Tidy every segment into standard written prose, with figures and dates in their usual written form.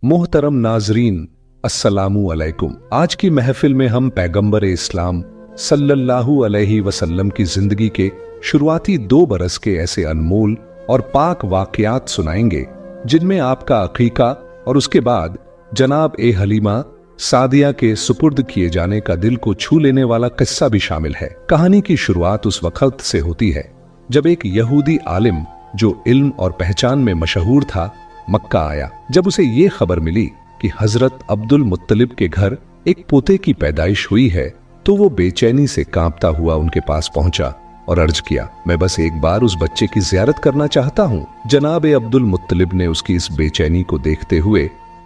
मोहतरम नाजरीन, अस्सलामु अलैकुम। आज की महफिल में हम पैगंबर इस्लाम सल्लल्लाहु अलैहि वसल्लम की जिंदगी के शुरुआती 2 बरस के ऐसे अनमोल और पाक वाकयात सुनाएंगे जिनमें आपका अकीका और उसके बाद जनाब ए हलीमा सादिया के सुपुर्द किए जाने का दिल को छू लेने वाला किस्सा भी शामिल है। कहानी की शुरुआत उस वक्त से होती है जब एक यहूदी आलिम जो इल्म और पहचान में मशहूर था मक्का आया। जब उसे ये खबर मिली कि हजरत अब्दुल मुत्तलिब के घर एक पोते की पैदाइश हुई है तो वो बेचैनी से कांपता हुआ उनके पास पहुंचा और अर्ज किया, मैं बस एक बार उस बच्चे की जियारत करना चाहता हूं। जनाब अब्दुल मुत्तलिब ने उसकी इस बेचैनी को देखते हुए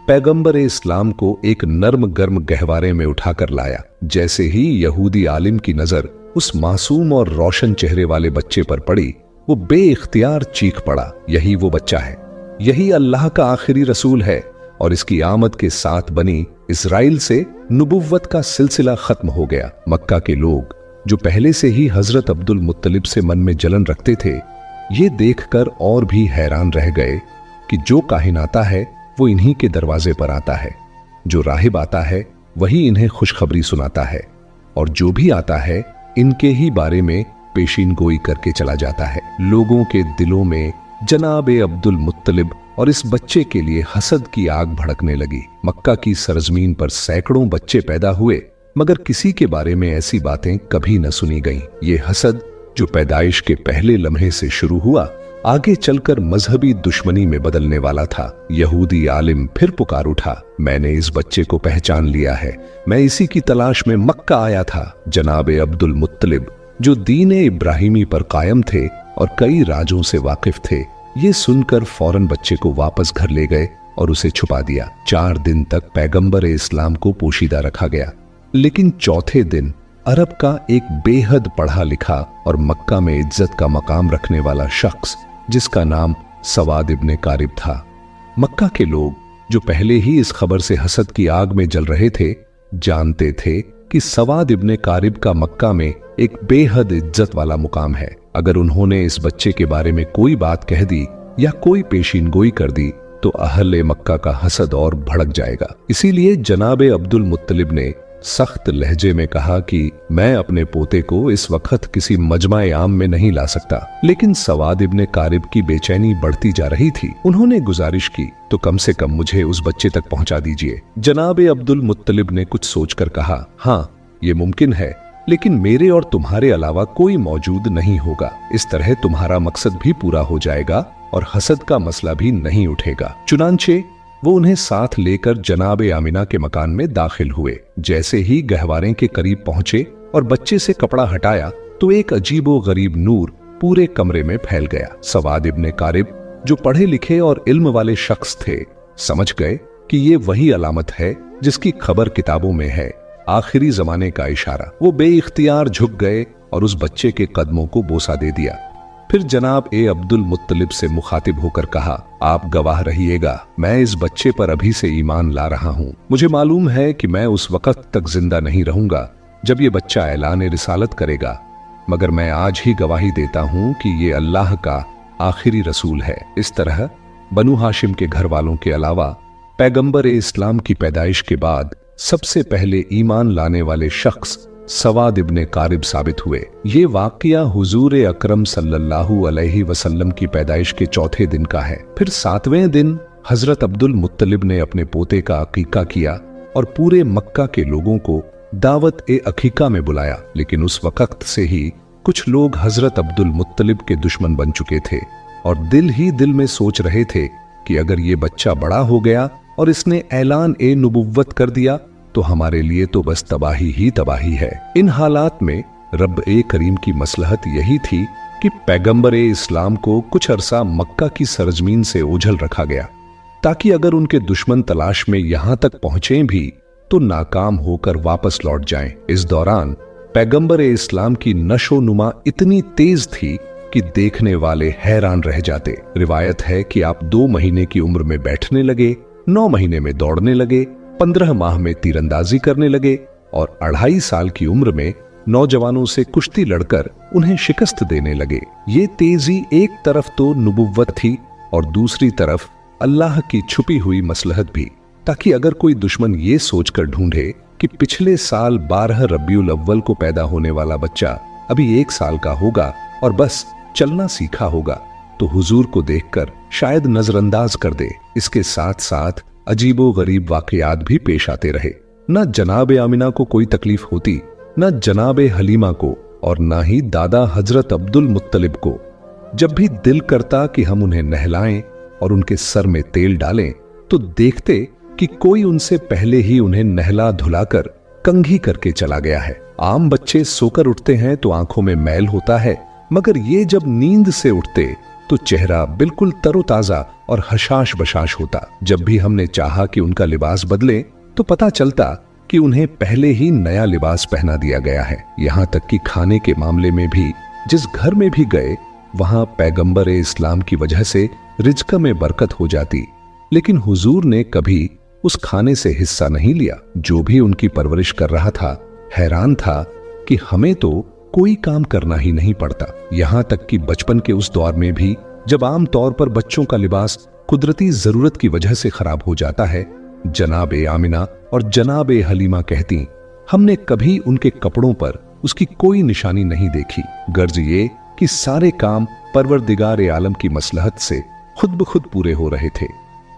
पैगंबर इस्लाम को एक नर्म गर्म गहवारे में उठाकर लाया। जैसे ही यहूदी आलिम की नजर उस मासूम और रोशन चेहरे वाले बच्चे पर पड़ी, वो बेइख्तियार चीख पड़ा, यही वो बच्चा है, यही अल्लाह का आखिरी रसूल है। और इसकी आमद के साथ बनी इजराइल से नुबुव्वत का सिलसिला खत्म हो गया। मक्का के लोग जो पहले से ही हजरत अब्दुल मुत्तलिब से मन में जलन रखते थे, ये देखकर और भी हैरान रह गए कि जो काहिन आता है वो इन्हीं के दरवाजे पर आता है, जो राहिब आता है वही इन्हें खुशखबरी सुनाता है, और जो भी आता है इनके ही बारे में पेशीन गोई करके चला जाता है। लोगों के दिलों में जनाब अब्दुल मुत्तलिब और इस बच्चे के लिए हसद की आग भड़कने लगी। मक्का की सरजमीन पर सैकड़ों बच्चे पैदा हुए, मगर किसी के बारे में ऐसी बातें कभी न सुनी गईं। ये हसद जो पैदाइश के पहले लम्हे से शुरू हुआ, आगे चलकर मजहबी दुश्मनी में बदलने वाला था। यहूदी आलिम फिर पुकार उठा, मैंने इस बच्चे को पहचान लिया है, मैं इसी की तलाश में मक्का आया था। जनाब अब्दुल मुत्तलिब जो दीन इब्राहिमी पर कायम थे और कई राजों से वाकिफ थे, ये सुनकर फौरन बच्चे को वापस घर ले गए और उसे छुपा दिया। 4 दिन तक पैगंबर इस्लाम को पोशीदा रखा गया, लेकिन चौथे दिन अरब का एक बेहद पढ़ा लिखा और मक्का में इज्जत का मकाम रखने वाला शख्स जिसका नाम सवाद इब्ने कारिब था। मक्का के लोग जो पहले ही इस खबर से हसद की आग में जल रहे थे, जानते थे कि सवाद इब्ने कारिब का मक्का में एक बेहद इज्जत वाला मुकाम है। अगर उन्होंने इस बच्चे के बारे में कोई बात कह दी या कोई पेशीन गोई कर दी तो अहले मक्का का हसद और भड़क जाएगा। इसीलिए जनाब अब्दुल मुत्तलिब ने सख्त लहजे में कहा कि मैं अपने पोते को इस वक्त किसी मजमा-ए आम में नहीं ला सकता। लेकिन सवाद इब्ने कारिब की बेचैनी बढ़ती जा रही थी। उन्होंने गुजारिश की, तो कम से कम मुझे उस बच्चे तक पहुंचा दीजिए। जनाब अब्दुल मुत्तलिब ने कुछ सोचकर कहा, हाँ ये मुमकिन है, लेकिन मेरे और तुम्हारे अलावा कोई मौजूद नहीं होगा। इस तरह तुम्हारा मकसद भी पूरा हो जाएगा और हसद का मसला भी नहीं उठेगा। चुनांचे वो उन्हें साथ लेकर जनाब आमिना के मकान में दाखिल हुए। जैसे ही गहवारे के करीब पहुंचे और बच्चे से कपड़ा हटाया तो एक अजीबो गरीब नूर पूरे कमरे में फैल गया। सवाद इब्ने कारिब जो पढ़े लिखे और इल्म वाले शख्स थे, समझ गए कि ये वही अलामत है जिसकी खबर किताबों में है, आखिरी जमाने का इशारा। वो बेइख्तियार झुक गए और उस बच्चे के कदमों को बोसा दे दिया। फिर जनाब अब्दुल मुत्तलिब से मुखातिब होकर कहा, आप गवाह रहिएगा, मैं इस बच्चे पर अभी से ईमान ला रहा हूँ। मुझे मालूम है कि मैं उस वक्त तक जिंदा नहीं रहूंगा जब ये बच्चा ऐलान रिसालत करेगा, मगर मैं आज ही गवाही देता हूँ कि ये अल्लाह का आखिरी रसूल है। इस तरह बनु हाशिम के घर वालों के अलावा पैगंबर इस्लाम की पैदाइश के बाद सबसे पहले ईमान लाने वाले शख्स सवाद इब्ने कारिब साबित हुए। ये वाकया हुजूर अकरम सल्लल्लाहु अलैहि वसल्लम की पैदाइश के चौथे दिन का है। फिर 7वें दिन हजरत अब्दुल मुत्तलिब ने अपने पोते का अकीका किया और पूरे मक्का के लोगों को दावत ए अकीका में बुलाया। लेकिन उस वक्त से ही कुछ लोग हजरत अब्दुल मुत्तलिब के दुश्मन बन चुके थे और दिल ही दिल में सोच रहे थे कि अगर ये बच्चा बड़ा हो गया और इसने ऐलान ए नुबुव्वत कर दिया तो हमारे लिए तो बस तबाही ही तबाही है। इन हालात में रब ए करीम की मसलहत यही थी कि पैगंबर इस्लाम को कुछ अरसा मक्का की सरजमीन से ओझल रखा गया, ताकि अगर उनके दुश्मन तलाश में यहां तक पहुंचे भी तो नाकाम होकर वापस लौट जाएं। इस दौरान पैगंबर इस्लाम की नशो नुमा इतनी तेज थी कि देखने वाले हैरान रह जाते। रिवायत है कि आप 2 महीने की उम्र में बैठने लगे, 9 महीने में दौड़ने लगे, 15 माह में तीरंदाजी करने लगे और 2.5 साल की उम्र में नौजवानों से कुश्ती लड़कर उन्हें शिकस्त देने लगे। ये तेजी एक तरफ तो नुबुव्वत थी और दूसरी तरफ अल्लाह की छुपी हुई मसलहत भी। ताकि अगर कोई दुश्मन ये सोचकर ढूंढे कि पिछले साल 12 रबीउल अव्वल को पैदा होने वाला बच्चा अभी 1 साल का होगा और बस चलना सीखा होगा, तो हुजूर को देखकर शायद नजरअंदाज कर दे। इसके साथ साथ अजीबो गरीब वाकयात भी पेश आते रहे। न जनाब आमिना को कोई तकलीफ होती, न जनाब हलीमा को, और न ही दादा हजरत अब्दुल मुत्तलिब को। जब भी दिल करता कि हम उन्हें नहलाएं और उनके सर में तेल डालें, तो देखते कि कोई उनसे पहले ही उन्हें नहला धुलाकर कंघी करके चला गया है। आम बच्चे सोकर उठते हैं तो आंखों में मैल होता है, मगर ये जब नींद से उठते तो चेहरा बिल्कुल तरोताजा और हशाश बशाश होता। जब भी हमने चाहा कि उनका लिबास बदले तो पता चलता कि उन्हें पहले ही नया लिबास पहना दिया गया है। यहाँ तक कि खाने के मामले में भी जिस घर में भी गए वहां पैगंबर इस्लाम की वजह से रिज्क में बरकत हो जाती, लेकिन हुजूर ने कभी उस खाने से हिस्सा नहीं लिया। जो भी उनकी परवरिश कर रहा था हैरान था कि हमें तो कोई काम करना ही नहीं पड़ता। यहां तक कि बचपन के उस दौर में भी जब आम तौर पर बच्चों का लिबास कुदरती जरूरत की वजह से खराब हो जाता है, जनाब आमिना और जनाब हलीमा कहती, हमने कभी उनके कपड़ों पर उसकी कोई निशानी नहीं देखी। गर्ज ये कि सारे काम परवरदिगार आलम की मसलहत से खुद ब खुद पूरे हो रहे थे।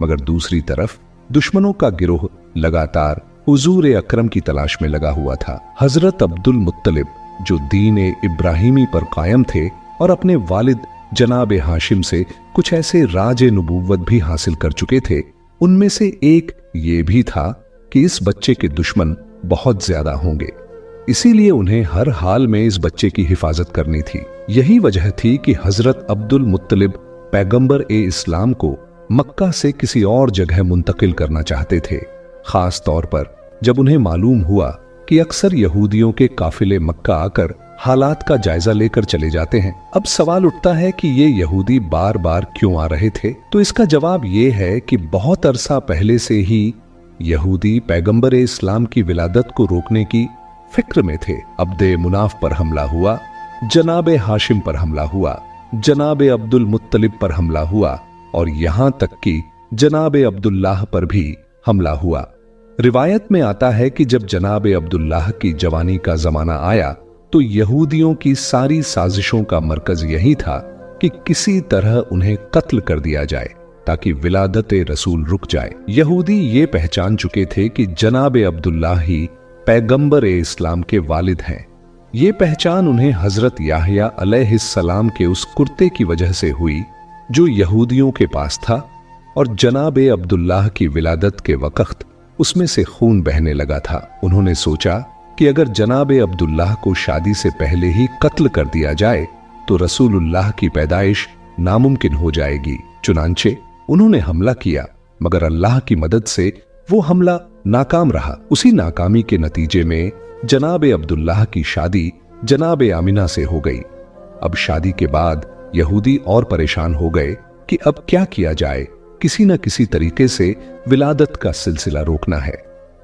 मगर दूसरी तरफ दुश्मनों का गिरोह लगातार हुजूर अकरम की तलाश में लगा हुआ था। हजरत अब्दुल मुत्तलिब जो दीन इब्राहिमी पर कायम थे और अपने वालिद जनाब हाशिम से कुछ ऐसे राज नबूवत भी हासिल कर चुके थे, उनमें से एक ये भी था कि इस बच्चे के दुश्मन बहुत ज्यादा होंगे, इसीलिए उन्हें हर हाल में इस बच्चे की हिफाजत करनी थी। यही वजह थी कि हजरत अब्दुल मुत्तलिब पैगंबर इस्लाम को मक्का से किसी और जगह मुंतकिल करना चाहते थे, खास तौर पर जब उन्हें मालूम हुआ कि अक्सर यहूदियों के काफिले मक्का आकर हालात का जायजा लेकर चले जाते हैं। अब सवाल उठता है कि ये यहूदी बार बार क्यों आ रहे थे? तो इसका जवाब ये है कि बहुत अरसा पहले से ही यहूदी पैगंबर इस्लाम की विलादत को रोकने की फिक्र में थे। अब्दे मुनाफ पर हमला हुआ, जनाब हाशिम पर हमला हुआ, जनाब अब्दुल मुत्तलिब पर हमला हुआ और यहां तक कि जनाब अब्दुल्लाह पर भी हमला हुआ। रिवायत में आता है कि जब जनाब अब्दुल्लाह की जवानी का जमाना आया तो यहूदियों की सारी साजिशों का मरकज यही था कि किसी तरह उन्हें कत्ल कर दिया जाए ताकि विलादत रसूल रुक जाए। यहूदी ये पहचान चुके थे कि जनाब अब्दुल्लाह ही पैगंबर इस्लाम के वालिद हैं। ये पहचान उन्हें हजरत याहया अलैहिस्सलाम के उस कुर्ते की वजह से हुई जो यहूदियों के पास था, और जनाब अब्दुल्लाह की विलादत के वक्त उसमें से खून बहने लगा था। उन्होंने सोचा कि अगर जनाब अब्दुल्लाह को शादी से पहले ही कत्ल कर दिया जाए तो रसूलुल्लाह की पैदाइश नामुमकिन हो जाएगी। चुनांचे उन्होंने हमला किया, मगर अल्लाह की मदद से वो हमला नाकाम रहा। उसी नाकामी के नतीजे में जनाब अब्दुल्लाह की शादी जनाब आमिना से हो गई। अब शादी के बाद यहूदी और परेशान हो गए कि अब क्या किया जाए, किसी न किसी तरीके से विलादत का सिलसिला रोकना है।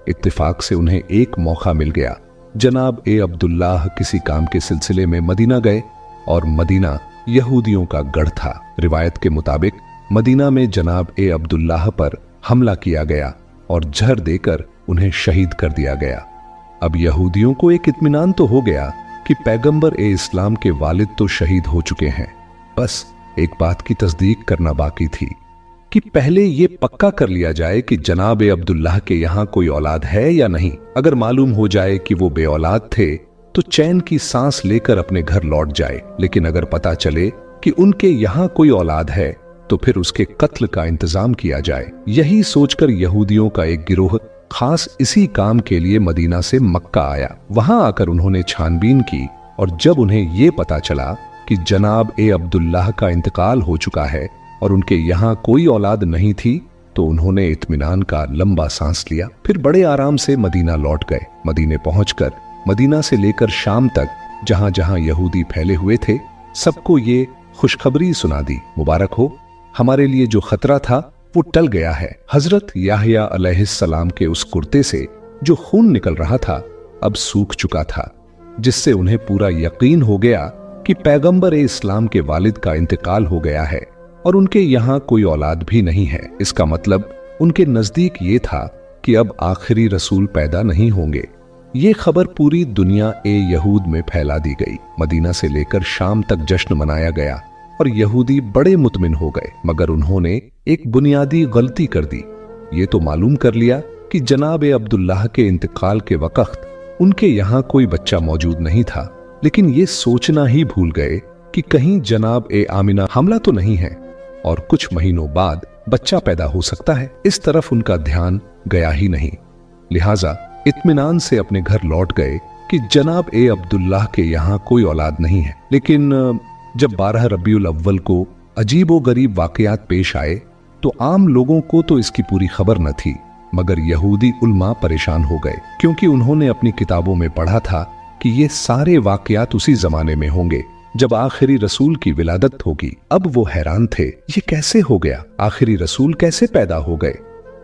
इत्तेफाक से उन्हें एक मौका मिल गया। जनाब अब्दुल्लाह किसी काम के सिलसिले में मदीना गए और मदीना यहूदियों का गढ़ था। रिवायत के मुताबिक मदीना में जनाब अब्दुल्लाह पर हमला किया गया और जहर देकर उन्हें शहीद कर दिया गया। अब यहूदियों को एक इत्मीनान तो हो गया कि पैगंबर इस्लाम के वालिद तो शहीद हो चुके हैं, बस एक बात की तस्दीक करना बाकी थी कि पहले ये पक्का कर लिया जाए कि जनाब अब्दुल्लाह के यहां कोई औलाद है या नहीं। अगर मालूम हो जाए कि वो बे औलाद थे तो चैन की सांस लेकर अपने घर लौट जाए, लेकिन अगर पता चले कि उनके यहां कोई औलाद है तो फिर उसके कत्ल का इंतजाम किया जाए। यही सोचकर यहूदियों का एक गिरोह खास इसी काम के लिए मदीना से मक्का आया। वहां आकर उन्होंने छानबीन की और जब उन्हें ये पता चला कि जनाब अब्दुल्लाह का इंतकाल हो चुका है और उनके यहाँ कोई औलाद नहीं थी, तो उन्होंने इत्मीनान का लंबा सांस लिया। फिर बड़े आराम से मदीना लौट गए। मदीने पहुंचकर मदीना से लेकर शाम तक जहां जहां यहूदी फैले हुए थे सबको ये खुशखबरी सुना दी, मुबारक हो, हमारे लिए जो खतरा था वो टल गया है। हजरत याहया अलैहिस्सलाम के उस कुर्ते से जो खून निकल रहा था अब सूख चुका था, जिससे उन्हें पूरा यकीन हो गया कि पैगंबर इस्लाम के वालिद का इंतकाल हो गया है और उनके यहाँ कोई औलाद भी नहीं है। इसका मतलब उनके नजदीक ये था कि अब आखिरी रसूल पैदा नहीं होंगे। ये खबर पूरी दुनिया यहूद में फैला दी गई। मदीना से लेकर शाम तक जश्न मनाया गया और यहूदी बड़े मुतमिन हो गए। मगर उन्होंने एक बुनियादी गलती कर दी। ये तो मालूम कर लिया कि जनाब अब्दुल्लाह के इंतकाल के वक्त उनके यहाँ कोई बच्चा मौजूद नहीं था, लेकिन ये सोचना ही भूल गए कि कहीं जनाब आमिना हमला तो नहीं है और कुछ महीनों बाद बच्चा पैदा हो सकता है। इस तरफ उनका ध्यान गया ही नहीं। लिहाजा इत्मीनान से अपने घर लौट गए कि जनाब अब्दुल्लाह के यहाँ कोई औलाद नहीं है। लेकिन जब 12 रबीउल अव्वल को अजीबो गरीब वाकयात पेश आए तो आम लोगों को तो इसकी पूरी खबर न थी, मगर यहूदी उल्मा परेशान हो गए, क्योंकि उन्होंने अपनी किताबों में पढ़ा था कि ये सारे वाकयात उसी जमाने में होंगे जब आखिरी रसूल की विलादत होगी। अब वो हैरान थे, ये कैसे हो गया? आखिरी रसूल कैसे पैदा हो गए,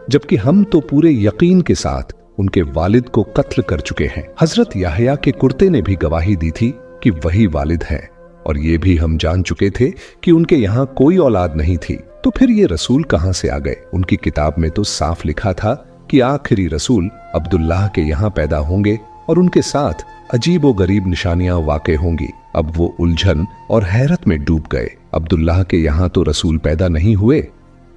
जबकि हम तो पूरे यकीन के साथ उनके वालिद को कत्ल कर चुके हैं। हजरत याहया के कुर्ते ने भी गवाही दी थी कि वही वालिद हैं, और ये भी हम जान चुके थे कि उनके यहाँ कोई औलाद नहीं थी। तो फिर ये रसूल कहां से आ गए? उनकी किताब में तो साफ लिखा था कि आखिरी रसूल अब्दुल्लाह के यहाँ पैदा होंगे और उनके साथ अजीबो गरीब निशानियां वाक़े होंगी। अब वो उलझन और हैरत में डूब गए। अब्दुल्लाह के यहाँ तो रसूल पैदा नहीं हुए,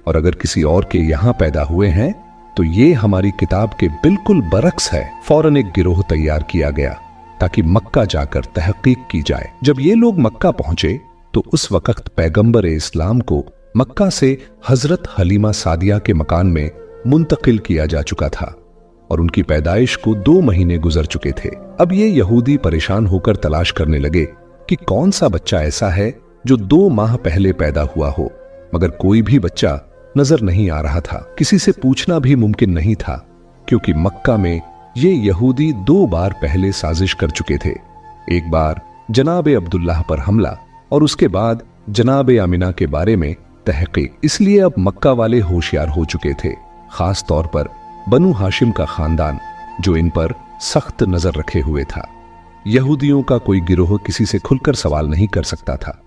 और अगर किसी और के यहाँ पैदा हुए हैं तो ये हमारी किताब के बिल्कुल बरक्स है। फौरन एक गिरोह तैयार किया गया ताकि मक्का जाकर तहकीक की जाए। जब ये लोग मक्का पहुंचे तो उस वक्त पैगंबर इस्लाम को मक्का से हजरत हलीमा सादिया के मकान में मुंतकिल किया जा चुका था और उनकी पैदाइश को 2 महीने गुजर चुके थे। अब ये यहूदी परेशान होकर तलाश करने लगे कि कौन सा बच्चा ऐसा है जो 2 माह पहले पैदा हुआ हो, मगर कोई भी बच्चा नजर नहीं आ रहा था। किसी से पूछना भी मुमकिन नहीं था, क्योंकि मक्का में ये यहूदी 2 बार पहले साजिश कर चुके थे। एक बार जनाब अब्दुल्लाह पर हमला और उसके बाद जनाब आमिना के बारे में तहकीक। इसलिए अब मक्का वाले होशियार हो चुके थे, खास तौर पर बनु हाशिम का खानदान, जो इन पर सख्त नजर रखे हुए था। यहूदियों का कोई गिरोह किसी से खुलकर सवाल नहीं कर सकता था।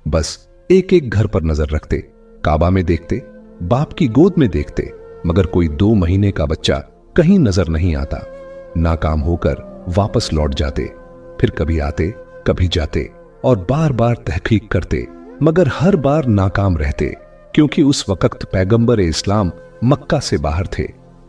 बस एक एक घर पर नजर रखते, काबा में देखते, बाप की गोद में देखते, मगर कोई 2 महीने का बच्चा कहीं नजर नहीं आता। नाकाम होकर वापस लौट जाते, फिर कभी आते कभी जाते और बार बार तहकीक करते, मगर हर बार नाकाम रहते, क्योंकि उस वक्त पैगंबर इस्लाम मक्का से बाहर थे।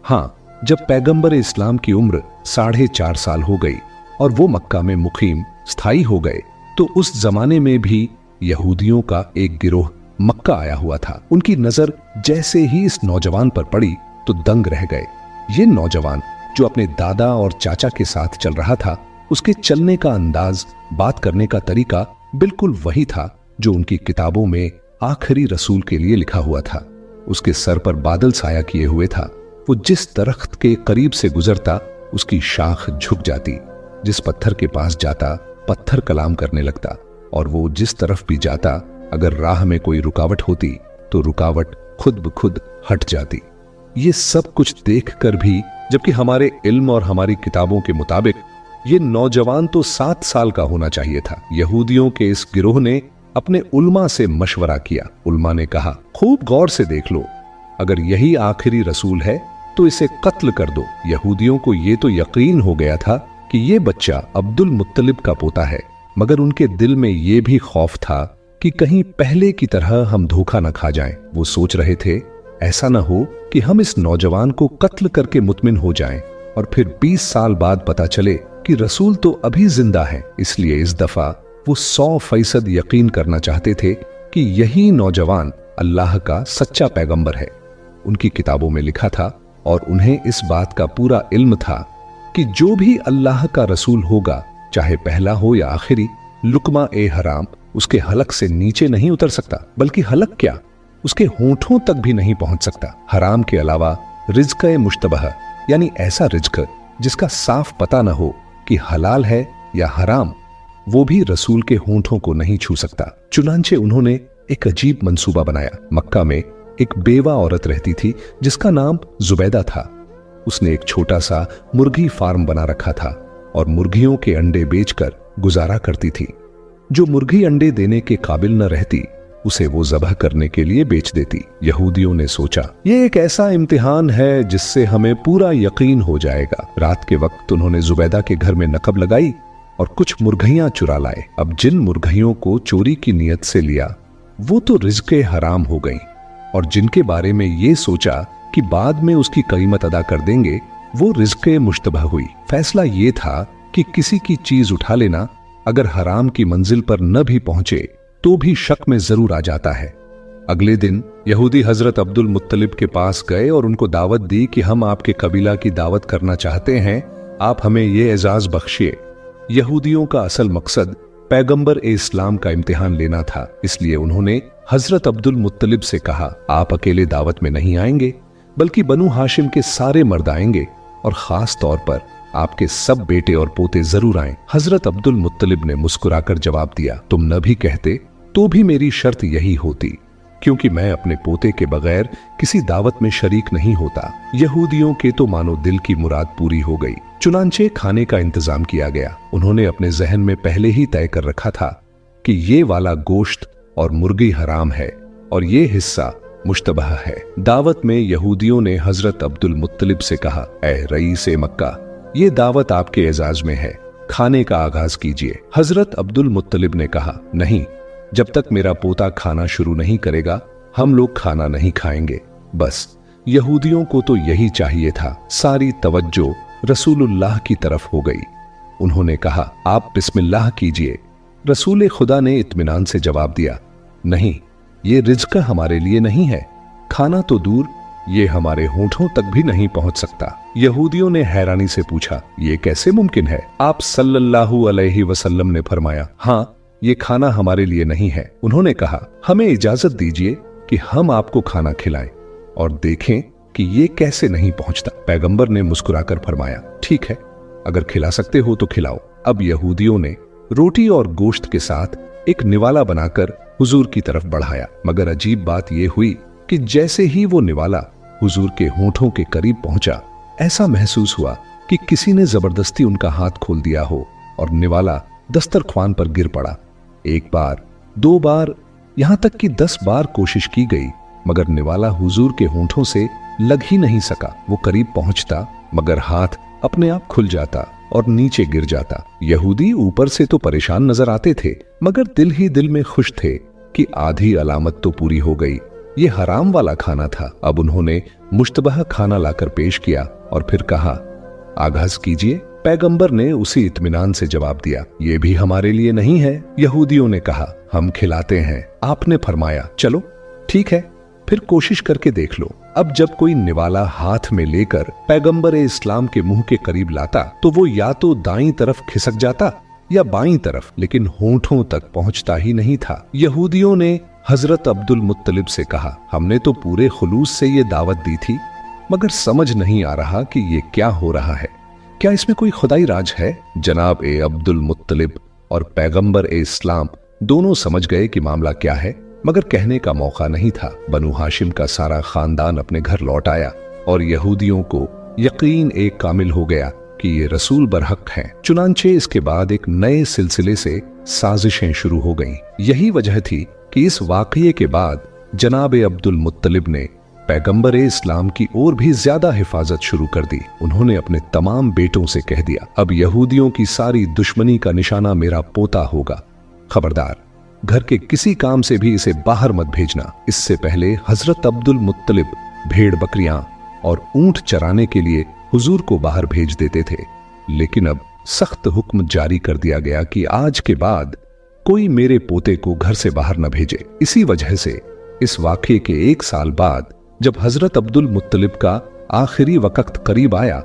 हाँ, जब पैगंबर इस्लाम की उम्र 4.5 साल हो गई और वो मक्का में मुकीम स्थायी हो गए, तो उस जमाने में भी यहूदियों का एक गिरोह मक्का आया हुआ था। उनकी नजर जैसे ही इस नौजवान पर पड़ी तो दंग रह गए। ये नौजवान जो अपने दादा और चाचा के साथ चल रहा था, उसके चलने का अंदाज, बात करने का तरीका बिल्कुल वही था जो उनकी किताबों में आखिरी रसूल के लिए लिखा हुआ था। उसके सर पर बादल साया किए हुए था। वो जिस दरख्त के करीब से गुजरता उसकी शाख झुक जाती, जिस पत्थर के पास जाता पत्थर कलाम करने लगता, और वो जिस तरफ भी जाता अगर राह में कोई रुकावट होती तो रुकावट खुद ब खुद हट जाती। ये सब कुछ देखकर भी, जबकि हमारे इल्म और हमारी किताबों के मुताबिक ये नौजवान तो 7 साल का होना चाहिए था, यहूदियों के इस गिरोह ने अपने उल्मा से मशवरा किया। उल्मा ने कहा, खूब गौर से देख लो, अगर यही आखिरी रसूल है तो इसे कत्ल कर दो। यहूदियों को ये तो यकीन हो गया था कि ये बच्चा अब्दुल मुत्तलिब का पोता है, मगर उनके दिल में ये भी खौफ था कि कहीं पहले की तरह हम धोखा न खा जाएं। वो सोच रहे थे, ऐसा न हो कि हम इस नौजवान को कत्ल करके मुतमिन हो जाएं और फिर 20 साल बाद पता चले कि रसूल तो अभी जिंदा है। इसलिए इस दफा वो 100% यकीन करना चाहते थे कि यही नौजवान अल्लाह का सच्चा पैगंबर है। उनकी किताबों में लिखा था और उन्हें इस बात का पूरा इल्म था कि जो भी अल्लाह का रसूल होगा, चाहे पहला हो या आखिरी, लुकमा ए हराम उसके हलक से नीचे नहीं उतर सकता, बल्कि हलक क्या, उसके होंठों तक भी नहीं पहुंच सकता। हराम के अलावा रिज्क ए मुश्तबह, यानी ऐसा रिज्क जिसका साफ पता न हो कि हलाल है या हराम, वो भी रसूल के होंठों को नहीं छू सकता। चुनांचे उन्होंने एक अजीब मंसूबा बनाया। मक्का में एक बेवा औरत रहती थी जिसका नाम जुबैदा था। उसने एक छोटा सा मुर्गी फार्म बना रखा था और मुर्गियों के अंडे बेचकर गुजारा करती थी। जो मुर्गी अंडे देने के काबिल न रहती उसे वो ज़बह करने के लिए बेच देती। यहूदियों ने सोचा ये एक ऐसा इम्तिहान है जिससे हमें पूरा यकीन हो जाएगा। रात के वक्त उन्होंने जुबैदा के घर में नकब लगाई और कुछ मुर्गियां चुरा लाए। अब जिन मुर्गियों को चोरी की नीयत से लिया वो तो रिज़्क़े हराम हो गईं, और जिनके बारे में ये सोचा कि बाद में उसकी कीमत अदा कर देंगे वो रिज़्क़े मुश्तबह हुई। फैसला ये था कि किसी की चीज उठा लेना अगर हराम की मंजिल पर न भी पहुंचे तो भी शक में जरूर आ जाता है। अगले दिन यहूदी हजरत अब्दुल मुत्तलिब के पास गए और उनको दावत दी कि हम आपके कबीला की दावत करना चाहते हैं, आप हमें ये एजाज बख्शिए। यहूदियों का असल मकसद पैगंबर इस्लाम का इम्तिहान लेना था, इसलिए उन्होंने हजरत अब्दुल मुत्तलिब से कहा आप अकेले दावत में नहीं आएंगे बल्कि बनु हाशिम के सारे मर्द आएंगे और खास तौर पर आपके सब बेटे और पोते जरूर आए। हजरत अब्दुल मुत्तलिब ने मुस्कुराकर जवाब दिया तुम न भी कहते तो भी मेरी शर्त यही होती, क्योंकि मैं अपने पोते के बगैर किसी दावत में शरीक नहीं होता। यहूदियों के तो मानो दिल की मुराद पूरी हो गई। चुनांचे खाने का इंतजाम किया गया। उन्होंने अपने जहन में पहले ही तय कर रखा था कि ये वाला गोश्त और मुर्गी हराम है और ये हिस्सा मुश्तबह है। दावत में यहूदियों ने हजरत अब्दुल मुत्तलिब से कहा ऐ रईस मक्का, ये दावत आपके एजाज में है, खाने का आगाज कीजिए। हजरत अब्दुल मुत्तलिब ने कहा नहीं, जब तक मेरा पोता खाना शुरू नहीं करेगा हम लोग खाना नहीं खाएंगे। बस यहूदियों को तो यही चाहिए था। सारी तवज्जो रसूलुल्लाह की तरफ हो गई। उन्होंने कहा आप बिस्मिल्लाह कीजिए। रसूल खुदा ने इत्मीनान से जवाब दिया नहीं, ये रिज़्क़ हमारे लिए नहीं है, खाना तो दूर ये हमारे होठों तक भी नहीं पहुंच सकता। यहूदियों ने हैरानी से पूछा ये कैसे मुमकिन है? आप सल्लल्लाहु अलैहि वसल्लम ने फरमाया हाँ, ये खाना हमारे लिए नहीं है। उन्होंने कहा हमें इजाजत दीजिए कि हम आपको खाना खिलाएं और देखें कि ये कैसे नहीं पहुंचता। पैगंबर ने मुस्कुराकर फरमाया ठीक है, अगर खिला सकते हो तो खिलाओ। अब यहूदियों ने रोटी और गोश्त के साथ एक निवाला बनाकर हुजूर की तरफ बढ़ाया, मगर अजीब बात यह हुई कि जैसे ही वो निवाला हुजूर के होठों के करीब पहुंचा, ऐसा महसूस हुआ कि किसी ने जबरदस्ती उनका हाथ खोल दिया हो और निवाला दस्तरख्वान पर गिर पड़ा। एक बार, दो बार, यहां तक कि 10 बार कोशिश की गई, मगर निवाला हुजूर के होठों से लग ही नहीं सका। वो करीब पहुंचता मगर हाथ अपने आप खुल जाता और नीचे गिर जाता। यहूदी ऊपर से तो परेशान नजर आते थे, मगर दिल ही दिल में खुश थे कि आधी अलामत तो पूरी हो गई। ये हराम वाला खाना था। अब उन्होंने मुश्तबह खाना लाकर पेश किया और फिर कहा आगाज कीजिए। पैगंबर ने उसी इत्मीनान से जवाब दिया ये भी हमारे लिए नहीं है। यहूदियों ने कहा हम खिलाते हैं। आपने फरमाया चलो ठीक है, फिर कोशिश करके देख लो। अब जब कोई निवाला हाथ में लेकर पैगंबर इस्लाम के मुंह के करीब लाता तो वो या तो दाईं तरफ खिसक जाता या बाईं तरफ, लेकिन होठों तक पहुंचता ही नहीं था। यहूदियों ने हजरत अब्दुल मुत्तलिब से कहा हमने तो पूरे खुलूस से ये दावत दी थी, मगर समझ नहीं आ रहा कि ये क्या हो रहा है। क्या इसमें कोई खुदाई राज है? जनाब ए अब्दुल मुत्तलिब और पैगंबर इस्लाम दोनों समझ गए कि मामला क्या है, मगर कहने का मौका नहीं था। बनु हाशिम का सारा खानदान अपने घर लौट आया और यहूदियों को यकीन एक कामिल हो गया कि ये रसूल बरहक हैं। चुनांचे इसके बाद एक नए सिलसिले से साजिशें शुरू हो गईं। यही वजह थी कि इस वाकये के बाद जनाब अब्दुल मुत्तलिब ने पैगंबर इस्लाम की और भी ज्यादा हिफाजत शुरू कर दी। उन्होंने अपने तमाम बेटों से कह दिया अब यहूदियों की सारी दुश्मनी का निशाना मेरा पोता होगा। खबरदार, घर के किसी काम से भी इसे बाहर मत भेजना। इससे पहले हजरत अब्दुल मुत्तलिब भेड़ बकरियां और ऊंट चराने के लिए हुजूर को बाहर भेज देते थे, लेकिन अब सख्त हुक्म जारी कर दिया गया कि आज के बाद कोई मेरे पोते को घर से बाहर न भेजे। इसी वजह से इस वाक़ये के 1 साल बाद जब हजरत अब्दुल मुत्तलिब का आखिरी वक्त करीब आया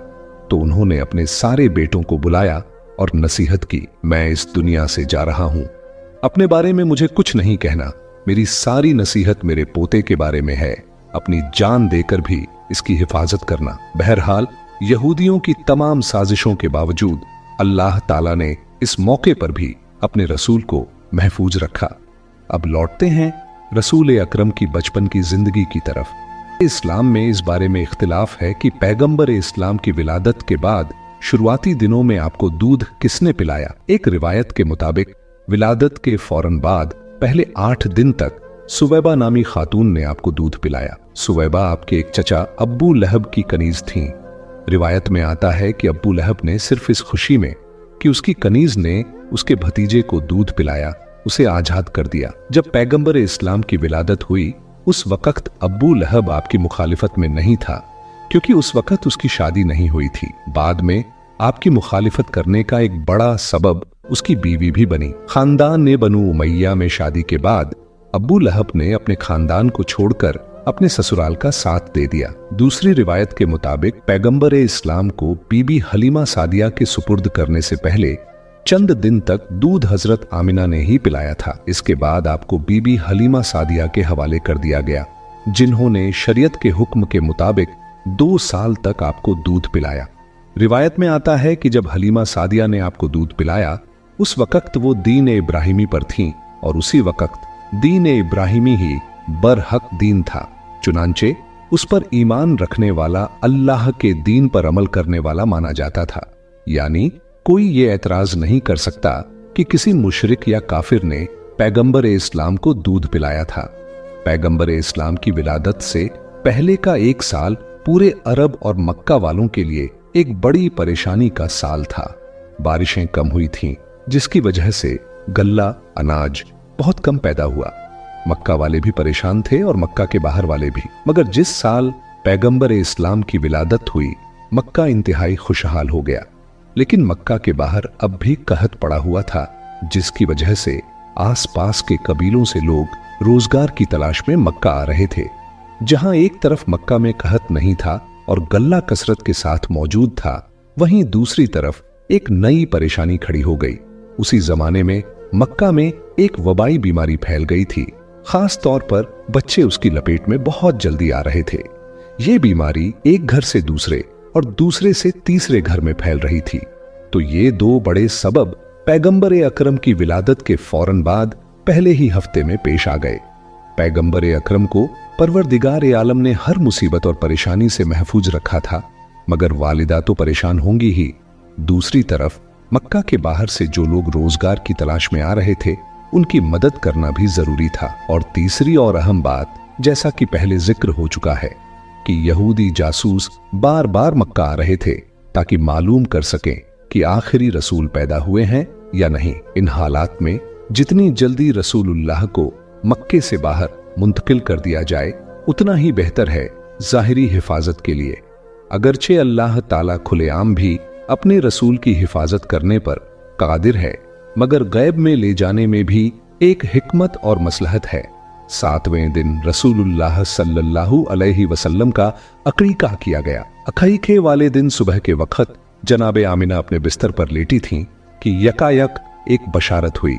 तो उन्होंने अपने सारे बेटों को बुलाया और नसीहत की मैं इस दुनिया से जा रहा हूं, अपने बारे में मुझे कुछ नहीं कहना। मेरी सारी नसीहत मेरे पोते के बारे में है, अपनी जान देकर भी इसकी हिफाजत करना। बहरहाल यहूदियों की तमाम साजिशों के बावजूद अल्लाह ताला ने इस मौके पर भी अपने रसूल को महफूज रखा। अब लौटते हैं रसूल अकरम की बचपन की जिंदगी की तरफ। इस्लाम में इस बारे में इख्तिलाफ है कि पैगंबर इस्लाम की विलादत के बाद शुरुआती दिनों में आपको दूध किसने पिलाया। एक रिवायत के मुताबिक विलादत के फौरन बाद पहले 8 दिन तक सुवैबा नामी खातून ने आपको दूध पिलाया। सुवैबा आपके एक चचा अब्बू लहब की कनीज थीं। रिवायत में आता है कि अब्बू लहब ने सिर्फ इस खुशी में कि उसकी कनीज ने उसके भतीजे को दूध पिलाया, उसे आजाद कर दिया। जब पैगंबर इस्लाम की विलादत हुई, उस वक्त अब्बू लहब आपकी मुखालिफत में नहीं था, क्योंकि उस वक्त उसकी शादी नहीं हुई थी। बाद में आपकी मुखालिफत करने का एक बड़ा सबब उसकी बीवी भी बनी। खानदान ने बनु उमैया में शादी के बाद अब्बू लहब ने अपने खानदान को छोड़कर अपने ससुराल का साथ दे दिया। दूसरी रिवायत के मुताबिक पैगंबर इस्लाम को बीबी हलीमा सादिया के सुपुर्द करने से पहले चंद दिन तक दूध हजरत आमिना ने ही पिलाया था। इसके बाद आपको बीबी हलीमा सादिया के हवाले कर दिया गया, जिन्होंने शरीयत के हुक्म के मुताबिक 2 साल तक आपको दूध पिलाया। रिवायत में आता है कि जब हलीमा सादिया ने आपको दूध पिलाया, उस वक्त वो दीन इब्राहिमी पर थीं और उसी वक्त दीन इब्राहिमी ही बरहक दीन था। चुनांचे उस पर ईमान रखने वाला अल्लाह के दीन पर अमल करने वाला माना जाता था। यानी कोई ये ऐतराज नहीं कर सकता कि किसी मुशरिक या काफिर ने पैगंबर इस्लाम को दूध पिलाया था। पैगंबर इस्लाम की विलादत से पहले का 1 साल पूरे अरब और मक्का वालों के लिए एक बड़ी परेशानी का साल था। बारिशें कम हुई थीं, जिसकी वजह से गल्ला अनाज बहुत कम पैदा हुआ। मक्का वाले भी परेशान थे और मक्का के बाहर वाले भी। मगर जिस साल पैगंबर इस्लाम की विलादत हुई, मक्का इंतहाई खुशहाल हो गया। लेकिन मक्का के बाहर अब भी कहत पड़ा हुआ था, जिसकी वजह से आसपास के कबीलों से लोग रोजगार की तलाश में मक्का आ रहे थे। जहां एक तरफ मक्का में कहत नहीं था और गल्ला कसरत के साथ मौजूद था, वहीं दूसरी तरफ एक नई परेशानी खड़ी हो गई। उसी जमाने में मक्का में एक वबाई बीमारी फैल गई थी। खास तौर पर बच्चे उसकी लपेट में बहुत जल्दी आ रहे थे। ये बीमारी एक घर से दूसरे और दूसरे से तीसरे घर में फैल रही थी। तो ये 2 बड़े सबब पैगंबर अकरम की विलादत के फौरन बाद पहले ही हफ्ते में पेश आ गए। पैगंबर अकरम को परवरदिगार आलम ने हर मुसीबत और परेशानी से महफूज रखा था, मगर वालिदा तो परेशान होंगी ही। दूसरी तरफ मक्का के बाहर से जो लोग रोजगार की तलाश में आ रहे थे, उनकी मदद करना भी जरूरी था। और तीसरी और अहम बात, जैसा कि पहले जिक्र हो चुका है, कि यहूदी जासूस बार बार मक्का आ रहे थे ताकि मालूम कर सकें कि आखिरी रसूल पैदा हुए हैं या नहीं। इन हालात में जितनी जल्दी रसूलुल्लाह को मक्के से बाहर मुंतकिल कर दिया जाए, उतना ही बेहतर है जाहिरी हिफाजत के लिए। अगरचे अल्लाह ताला खुलेआम भी अपने रसूल की हिफाजत करने पर कादिर है, मगर गैब में ले जाने में भी एक हिकमत और मसलहत है। 7वें दिन रसूलुल्लाह सल्लल्लाहु अलैहि वसल्लम का अकीका किया गया। अकीके वाले दिन सुबह के वक्त जनाब आमिना अपने बिस्तर पर लेटी थीं कि यकायक एक बशारत हुई।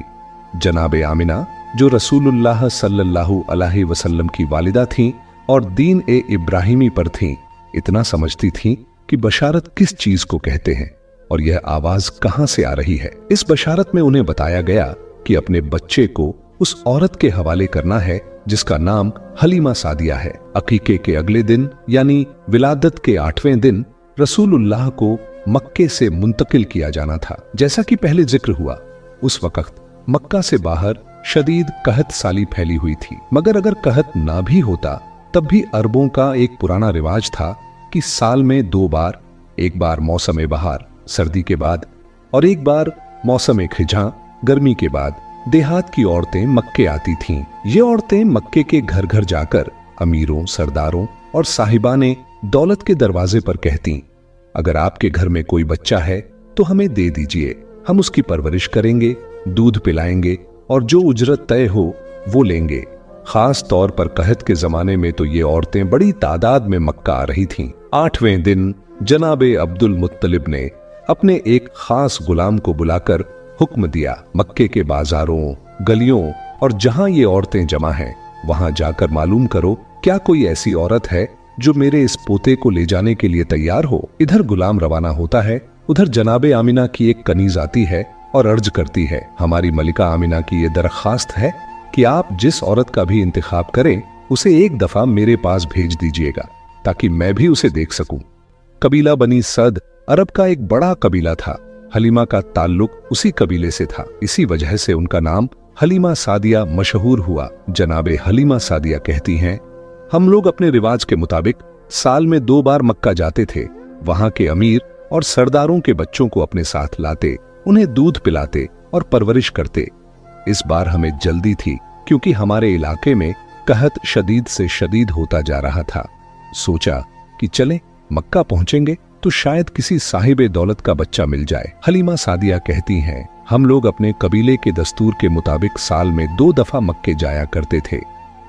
जनाब आमिना, जो रसूलुल्लाह सल्लल्लाहु अलैहि वसल्लम की वालिदा थीं और दीन इब्राहिमी पर थीं, इतना समझती थीं कि बशारत किस चीज को कहते हैं और यह आवाज कहां से आ रही है। इस बशारत में उन्हें बताया गया कि अपने बच्चे को उस औरत के हवाले करना है जिसका नाम हलीमा सादिया है। अकीके के अगले दिन यानी विलादत के 8वें दिन रसूलुल्लाह को मक्के से मुंतकिल किया जाना था। जैसा कि पहले जिक्र हुआ, उस वक्त मक्का से बाहर शदीद कहत साली फैली हुई थी। मगर अगर कहत ना भी होता, तब भी अरबों का एक पुराना रिवाज था कि साल में 2 बार, एक बार मौसम बहार सर्दी के बाद और एक बार मौसम खिजां गर्मी के बाद, देहात की औरतें मक्के आती थीं। ये औरतें मक्के के घर घर जाकर अमीरों, सरदारों और साहिबाने दौलत के दरवाजे पर कहती, अगर आपके घर में कोई बच्चा है तो हमें दे दीजिए, हम उसकी परवरिश करेंगे, दूध पिलाएंगे और जो उजरत तय हो वो लेंगे। खास तौर पर कहत के जमाने में तो ये औरतें बड़ी तादाद में मक्का आ रही थीं। 8वें दिन जनाबे अब्दुल मुत्तलिब ने अपने एक खास गुलाम को बुलाकर हुक्म दिया, मक्के के बाजारों, गलियों और जहां ये औरतें जमा हैं, वहां जाकर मालूम करो क्या कोई ऐसी औरत है जो मेरे इस पोते को ले जाने के लिए तैयार हो। इधर गुलाम रवाना होता है, उधर जनाबे आमिना की एक कनीज आती है और अर्ज करती है, हमारी मलिका आमिना की ये दरख्वास्त है कि आप जिस औरत का भी इंतखाब करें, उसे एक दफा मेरे पास भेज दीजिएगा ताकि मैं भी उसे देख सकूं। कबीला बनी सद अरब का एक बड़ा कबीला था। हलीमा का ताल्लुक उसी कबीले से था। इसी वजह से उनका नाम हलीमा सादिया मशहूर हुआ। जनाबे हलीमा सादिया कहती हैं, हम लोग अपने रिवाज के मुताबिक साल में 2 बार मक्का जाते थे। वहां के अमीर और सरदारों के बच्चों को अपने साथ लाते, उन्हें दूध पिलाते और परवरिश करते। इस बार हमें जल्दी थी क्योंकि हमारे इलाके में कहत शदीद से शदीद होता जा रहा था। सोचा कि चले मक्का पहुंचेंगे तो शायद किसी साहिबे दौलत का बच्चा मिल जाए। हलीमा सादिया कहती हैं, हम लोग अपने कबीले के दस्तूर के मुताबिक साल में 2 दफा मक्के जाया करते थे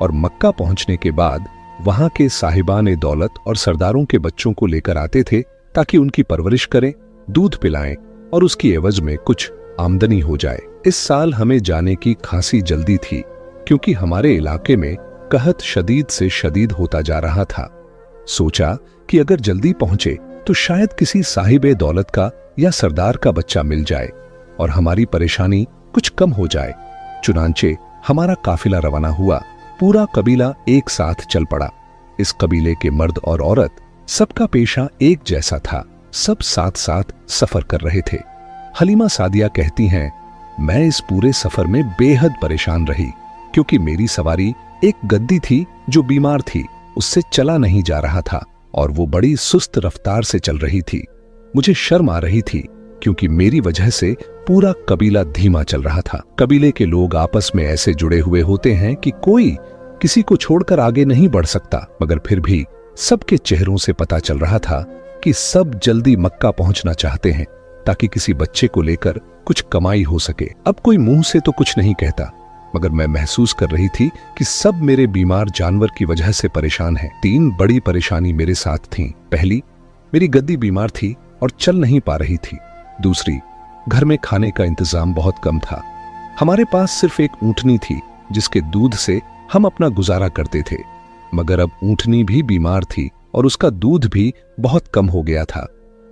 और मक्का पहुंचने के बाद वहां के साहिबान दौलत और सरदारों के बच्चों को लेकर आते थे ताकि उनकी परवरिश करें, दूध पिलाएं और उसकी एवज में कुछ आमदनी हो जाए। इस साल हमें जाने की खासी जल्दी थी क्योंकि हमारे इलाके में कहत शदीद से शदीद होता जा रहा था। सोचा कि अगर जल्दी पहुंचे तो शायद किसी साहिबे दौलत का या सरदार का बच्चा मिल जाए और हमारी परेशानी कुछ कम हो जाए। चुनांचे हमारा काफिला रवाना हुआ। पूरा कबीला एक साथ चल पड़ा। इस कबीले के मर्द और औरत सबका पेशा एक जैसा था। सब साथ साथ सफर कर रहे थे। हलीमा सादिया कहती हैं, मैं इस पूरे सफर में बेहद परेशान रही क्योंकि मेरी सवारी एक गद्दी थी जो बीमार थी, उससे चला नहीं जा रहा था और वो बड़ी सुस्त रफ्तार से चल रही थी। मुझे शर्म आ रही थी क्योंकि मेरी वजह से पूरा कबीला धीमा चल रहा था। कबीले के लोग आपस में ऐसे जुड़े हुए होते हैं कि कोई किसी को छोड़कर आगे नहीं बढ़ सकता, मगर फिर भी सबके चेहरों से पता चल रहा था कि सब जल्दी मक्का पहुंचना चाहते हैं ताकि किसी बच्चे को लेकर कुछ कमाई हो सके। अब कोई मुंह से तो कुछ नहीं कहता, मगर मैं महसूस कर रही थी कि सब मेरे बीमार जानवर की वजह से परेशान हैं। 3 बड़ी परेशानी मेरे साथ थीं। पहली, मेरी गद्दी बीमार थी और चल नहीं पा रही थी। दूसरी, घर में खाने का इंतजाम बहुत कम था। हमारे पास सिर्फ एक ऊंटनी थी जिसके दूध से हम अपना गुजारा करते थे, मगर अब ऊंटनी भी बीमार थी और उसका दूध भी बहुत कम हो गया था।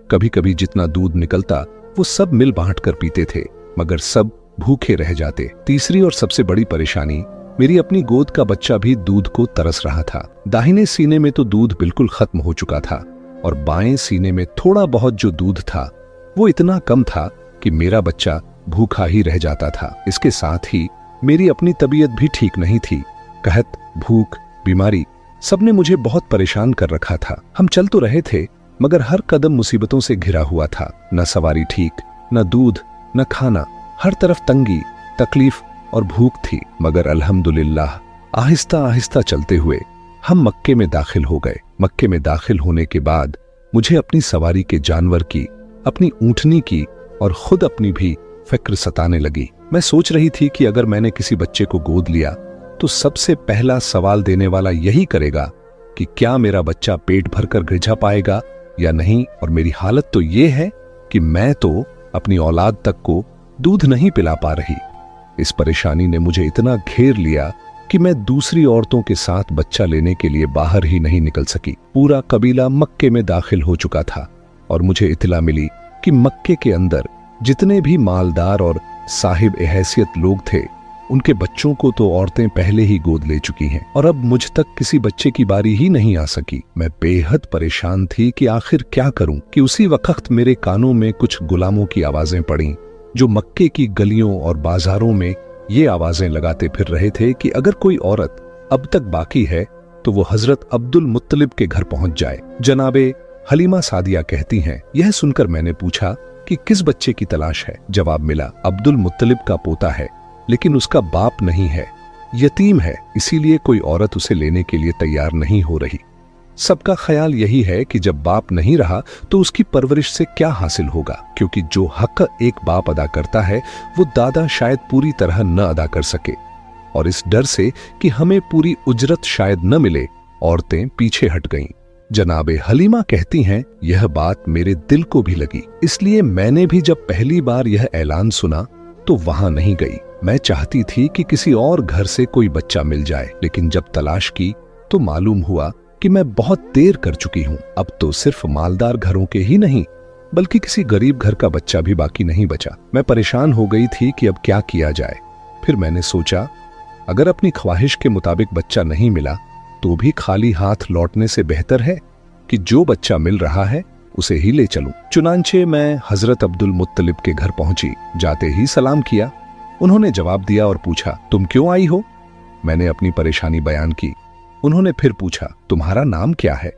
कभी कभी जितना दूध निकलता वो सब मिल बांट कर पीते थे, मगर सब भूखे रह जाते। तीसरी और सबसे बड़ी परेशानी, मेरी अपनी गोद का बच्चा भी दूध को तरस रहा था। दाहिने सीने में तो दूध बिल्कुल खत्म हो चुका था और बाएं सीने में थोड़ा बहुत जो दूध था वो इतना कम था कि मेरा बच्चा भूखा ही रह जाता था। इसके साथ ही मेरी अपनी तबीयत भी ठीक नहीं थी। कहत, भूख, बीमारी सबने मुझे बहुत परेशान कर रखा था। हम चल तो रहे थे मगर हर कदम मुसीबतों से घिरा हुआ था। न सवारी ठीक, न दूध, न खाना, हर तरफ तंगी, तकलीफ और भूख थी। मगर अल्हम्दुलिल्लाह आहिस्ता आहिस्ता चलते हुए हम मक्के में दाखिल हो गए। मक्के में दाखिल होने के बाद मुझे अपनी सवारी के जानवर की, अपनी ऊंटनी की और खुद अपनी भी फिक्र सताने लगी। मैं सोच रही थी कि अगर मैंने किसी बच्चे को गोद लिया तो सबसे पहला सवाल देने वाला यही करेगा कि क्या मेरा बच्चा पेट भरकर गिरजा पाएगा या नहीं। और मेरी हालत तो ये है कि मैं तो अपनी औलाद तक को दूध नहीं पिला पा रही। इस परेशानी ने मुझे इतना घेर लिया कि मैं दूसरी औरतों के साथ बच्चा लेने के लिए बाहर ही नहीं निकल सकी। पूरा कबीला मक्के में दाखिल हो चुका था और मुझे इत्तला मिली कि मक्के के अंदर जितने भी मालदार और साहिब हैसियत लोग थे उनके बच्चों को तो औरतें पहले ही गोद ले चुकी हैं और अब मुझ तक किसी बच्चे की बारी ही नहीं आ सकी। मैं बेहद परेशान थी कि आखिर क्या करूं कि उसी वक्त मेरे कानों में कुछ गुलामों की आवाजें पड़ीं जो मक्के की गलियों और बाजारों में ये आवाजें लगाते फिर रहे थे कि अगर कोई औरत अब तक बाकी है तो वो हजरत अब्दुल मुत्तलिब के घर पहुंच जाए। जनाबे हलीमा सादिया कहती हैं, यह सुनकर मैंने पूछा कि किस बच्चे की तलाश है। जवाब मिला, अब्दुल मुत्तलिब का पोता है लेकिन उसका बाप नहीं है, यतीम है, इसीलिए कोई औरत उसे लेने के लिए तैयार नहीं हो रही। सबका ख्याल यही है कि जब बाप नहीं रहा तो उसकी परवरिश से क्या हासिल होगा, क्योंकि जो हक एक बाप अदा करता है वो दादा शायद पूरी तरह न अदा कर सके। और इस डर से कि हमें पूरी उजरत शायद न मिले, औरतें पीछे हट गईं। जनाबे हलीमा कहती हैं, यह बात मेरे दिल को भी लगी, इसलिए मैंने भी जब पहली बार यह ऐलान सुना तो वहां नहीं गई। मैं चाहती थी कि किसी और घर से कोई बच्चा मिल जाए, लेकिन जब तलाश की तो मालूम हुआ कि मैं बहुत देर कर चुकी हूं। अब तो सिर्फ मालदार घरों के ही नहीं बल्कि किसी गरीब घर का बच्चा भी बाकी नहीं बचा। मैं परेशान हो गई थी कि अब क्या किया जाए। फिर मैंने सोचा, अगर अपनी ख्वाहिश के मुताबिक बच्चा नहीं मिला तो भी खाली हाथ लौटने से बेहतर है कि जो बच्चा मिल रहा है उसे ही ले चलूं। चुनांचे मैं हजरत अब्दुल मुत्तलिब के घर पहुंची। जाते ही सलाम किया। उन्होंने जवाब दिया और पूछा, तुम क्यों आई हो? मैंने अपनी परेशानी बयान की। उन्होंने फिर पूछा, तुम्हारा नाम क्या है?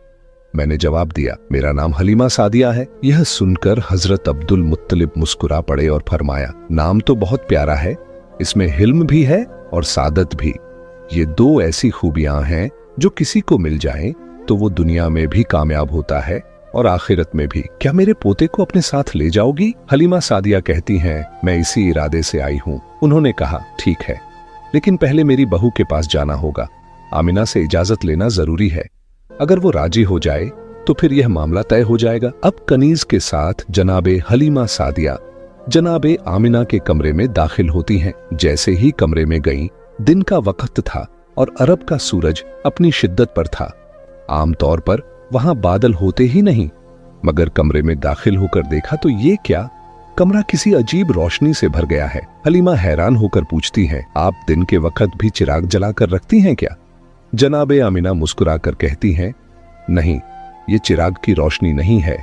मैंने जवाब दिया, मेरा नाम हलीमा सादिया है। यह सुनकर हजरत अब्दुल मुत्तलिब मुस्कुरा पड़े और फरमाया, नाम तो बहुत प्यारा है, इसमें हिल्म भी है और सादत भी। ये दो ऐसी खूबियां हैं जो किसी को मिल जाएं तो वो दुनिया में भी कामयाब होता है और आखिरत में भी। क्या मेरे पोते को अपने साथ ले जाओगी? हलीमा सादिया कहती हैं, मैं इसी इरादे से आई हूँ। उन्होंने कहा, ठीक है, लेकिन पहले मेरी बहू के पास जाना होगा। आमिना से इजाजत लेना जरूरी है। अगर वो राजी हो जाए तो फिर यह मामला तय हो जाएगा। अब कनीज के साथ जनाबे हलीमा सादिया जनाबे आमिना के कमरे में दाखिल होती हैं। जैसे ही कमरे में गईं, दिन का वक्त था और अरब का सूरज अपनी शिद्दत पर था। आमतौर पर वहां बादल होते ही नहीं, मगर कमरे में दाखिल होकर देखा तो ये क्या, कमरा किसी अजीब रोशनी से भर गया है। हलीमा हैरान होकर पूछती है, आप दिन के वक्त भी चिराग जलाकर रखती हैं क्या? जनाबे आमिना मुस्कुराकर कहती हैं, नहीं, ये चिराग की रोशनी नहीं है,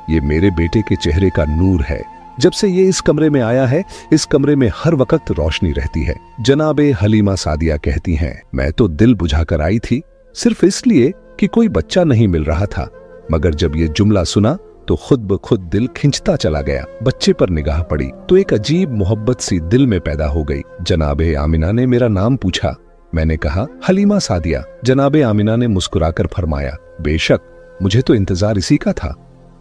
ये मेरे बेटे के चेहरे का नूर है। जब से ये इस कमरे में आया है, इस कमरे में हर वक्त रोशनी रहती है। जनाबे हलीमा सादिया कहती हैं, मैं तो दिल बुझाकर आई थी, सिर्फ इसलिए कि कोई बच्चा नहीं मिल रहा था, मगर जब ये जुमला सुना तो खुद ब खुद दिल खिंचता चला गया। बच्चे पर निगाह पड़ी तो एक अजीब मोहब्बत सी दिल में पैदा हो गई। जनाबे आमिना ने मेरा नाम पूछा। मैंने कहा, हलीमा सादिया। जनाबे आमिना ने मुस्कुराकर फरमाया, बेशक, मुझे तो इंतजार इसी का था।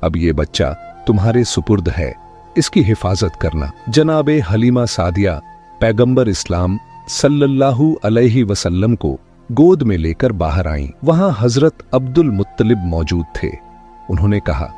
अब ये बच्चा तुम्हारे सुपुर्द है, इसकी हिफाजत करना। जनाबे हलीमा सादिया पैगंबर इस्लाम सल्लल्लाहु अलैहि वसल्लम को गोद में लेकर बाहर आईं। वहां हजरत अब्दुल मुत्तलिब मौजूद थे। उन्होंने कहा,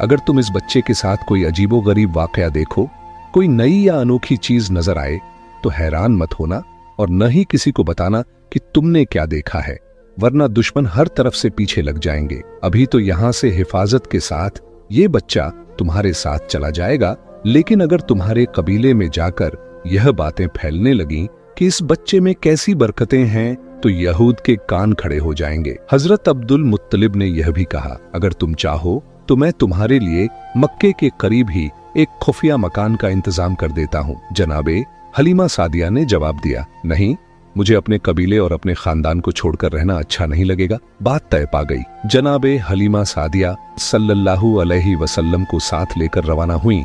अगर तुम इस बच्चे के साथ कोई अजीबोगरीब वाकया देखो, कोई नई या अनोखी चीज नजर आए तो हैरान मत होना और न ही किसी को बताना कि तुमने क्या देखा है, वरना दुश्मन हर तरफ से पीछे लग जाएंगे। अभी तो यहां से हिफाजत के साथ ये बच्चा तुम्हारे साथ चला जाएगा, लेकिन अगर तुम्हारे कबीले में जाकर यह बातें फैलने लगीं कि इस बच्चे में कैसी बरकतें हैं, तो यहूद के कान खड़े हो जाएंगे। हजरत अब्दुल मुत्तलिब ने यह भी कहा, अगर तुम चाहो तो मैं तुम्हारे लिए मक्के के करीब ही एक खुफिया मकान का इंतजाम कर देता हूँ। जनाबे हलीमा सादिया ने जवाब दिया, नहीं, मुझे अपने कबीले और अपने खानदान को छोड़कर रहना अच्छा नहीं लगेगा। बात तय पा गई। जनाबे हलीमा सादिया सल्लल्लाहु अलैहि वसल्लम को साथ लेकर रवाना हुई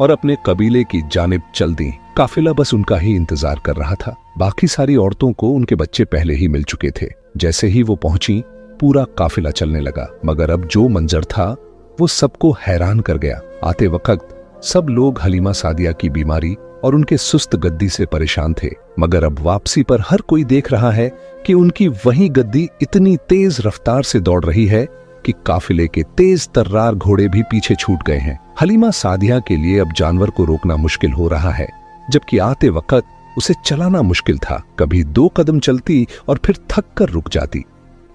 और अपने कबीले की जानिब चल दी। काफिला बस उनका ही इंतजार कर रहा था। बाकी सारी औरतों को उनके बच्चे पहले ही मिल चुके थे। जैसे ही वो पहुंची, पूरा काफिला चलने लगा, मगर अब जो मंजर था वो सबको हैरान कर गया। आते वक्त सब लोग हलीमा सादिया की बीमारी और उनके सुस्त गद्दी से परेशान थे, मगर अब वापसी पर हर कोई देख रहा है कि उनकी वही गद्दी इतनी तेज रफ्तार से दौड़ रही है कि काफिले के तेज तर्रार घोड़े भी पीछे छूट गए हैं। हलीमा सादिया के लिए अब जानवर को रोकना मुश्किल हो रहा है, जबकि आते वक्त उसे चलाना मुश्किल था। कभी 2 कदम चलती और फिर थक कर रुक जाती,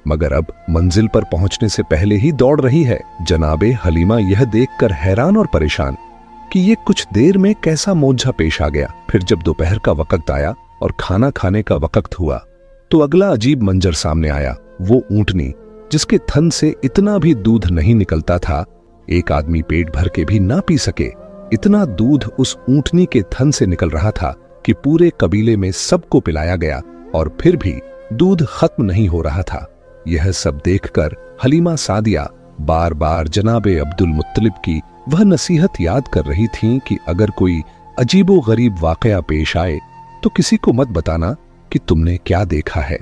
मगर अब मंजिल पर पहुंचने से पहले ही दौड़ रही है। जनाबे हलीमा यह देखकर हैरान और परेशान कि ये कुछ देर में कैसा मोर्चा पेश आ गया। फिर जब दोपहर का वक्त आया और खाना खाने का वक्त हुआ, तो अगला अजीब मंजर सामने आया। वो ऊंटनी जिसके थन से इतना भी दूध नहीं निकलता था, एक आदमी पेट भर के भी ना पी सके, इतना दूध उस ऊंटनी के थन से निकल रहा था कि पूरे कबीले में सबको पिलाया गया और फिर भी दूध खत्म नहीं हो रहा था। यह सब देखकर हलीमा सादिया बार बार जनाबे अब्दुल मुत्तलिब की वह नसीहत याद कर रही थीं कि अगर कोई अजीबो गरीब वाकया पेश आए तो किसी को मत बताना कि तुमने क्या देखा है।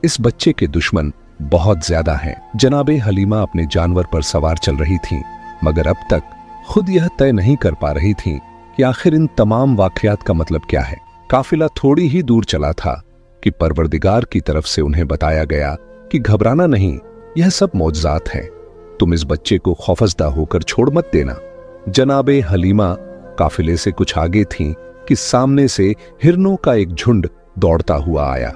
इस बच्चे के दुश्मन बहुत ज्यादा हैं। जनाबे हलीमा अपने जानवर पर सवार चल रही थीं, मगर अब तक खुद यह तय नहीं कर पा रही थीं कि आखिर इन तमाम वाकयात का मतलब क्या है। काफिला थोड़ी ही दूर चला था कि परवरदिगार की तरफ से उन्हें बताया गया कि घबराना नहीं, यह सब मौजज़ात हैं, तुम इस बच्चे को खौफजदा होकर छोड़ मत देना। जनाबे हलीमा काफिले से कुछ आगे थीं कि सामने से हिरनों का एक झुंड दौड़ता हुआ आया,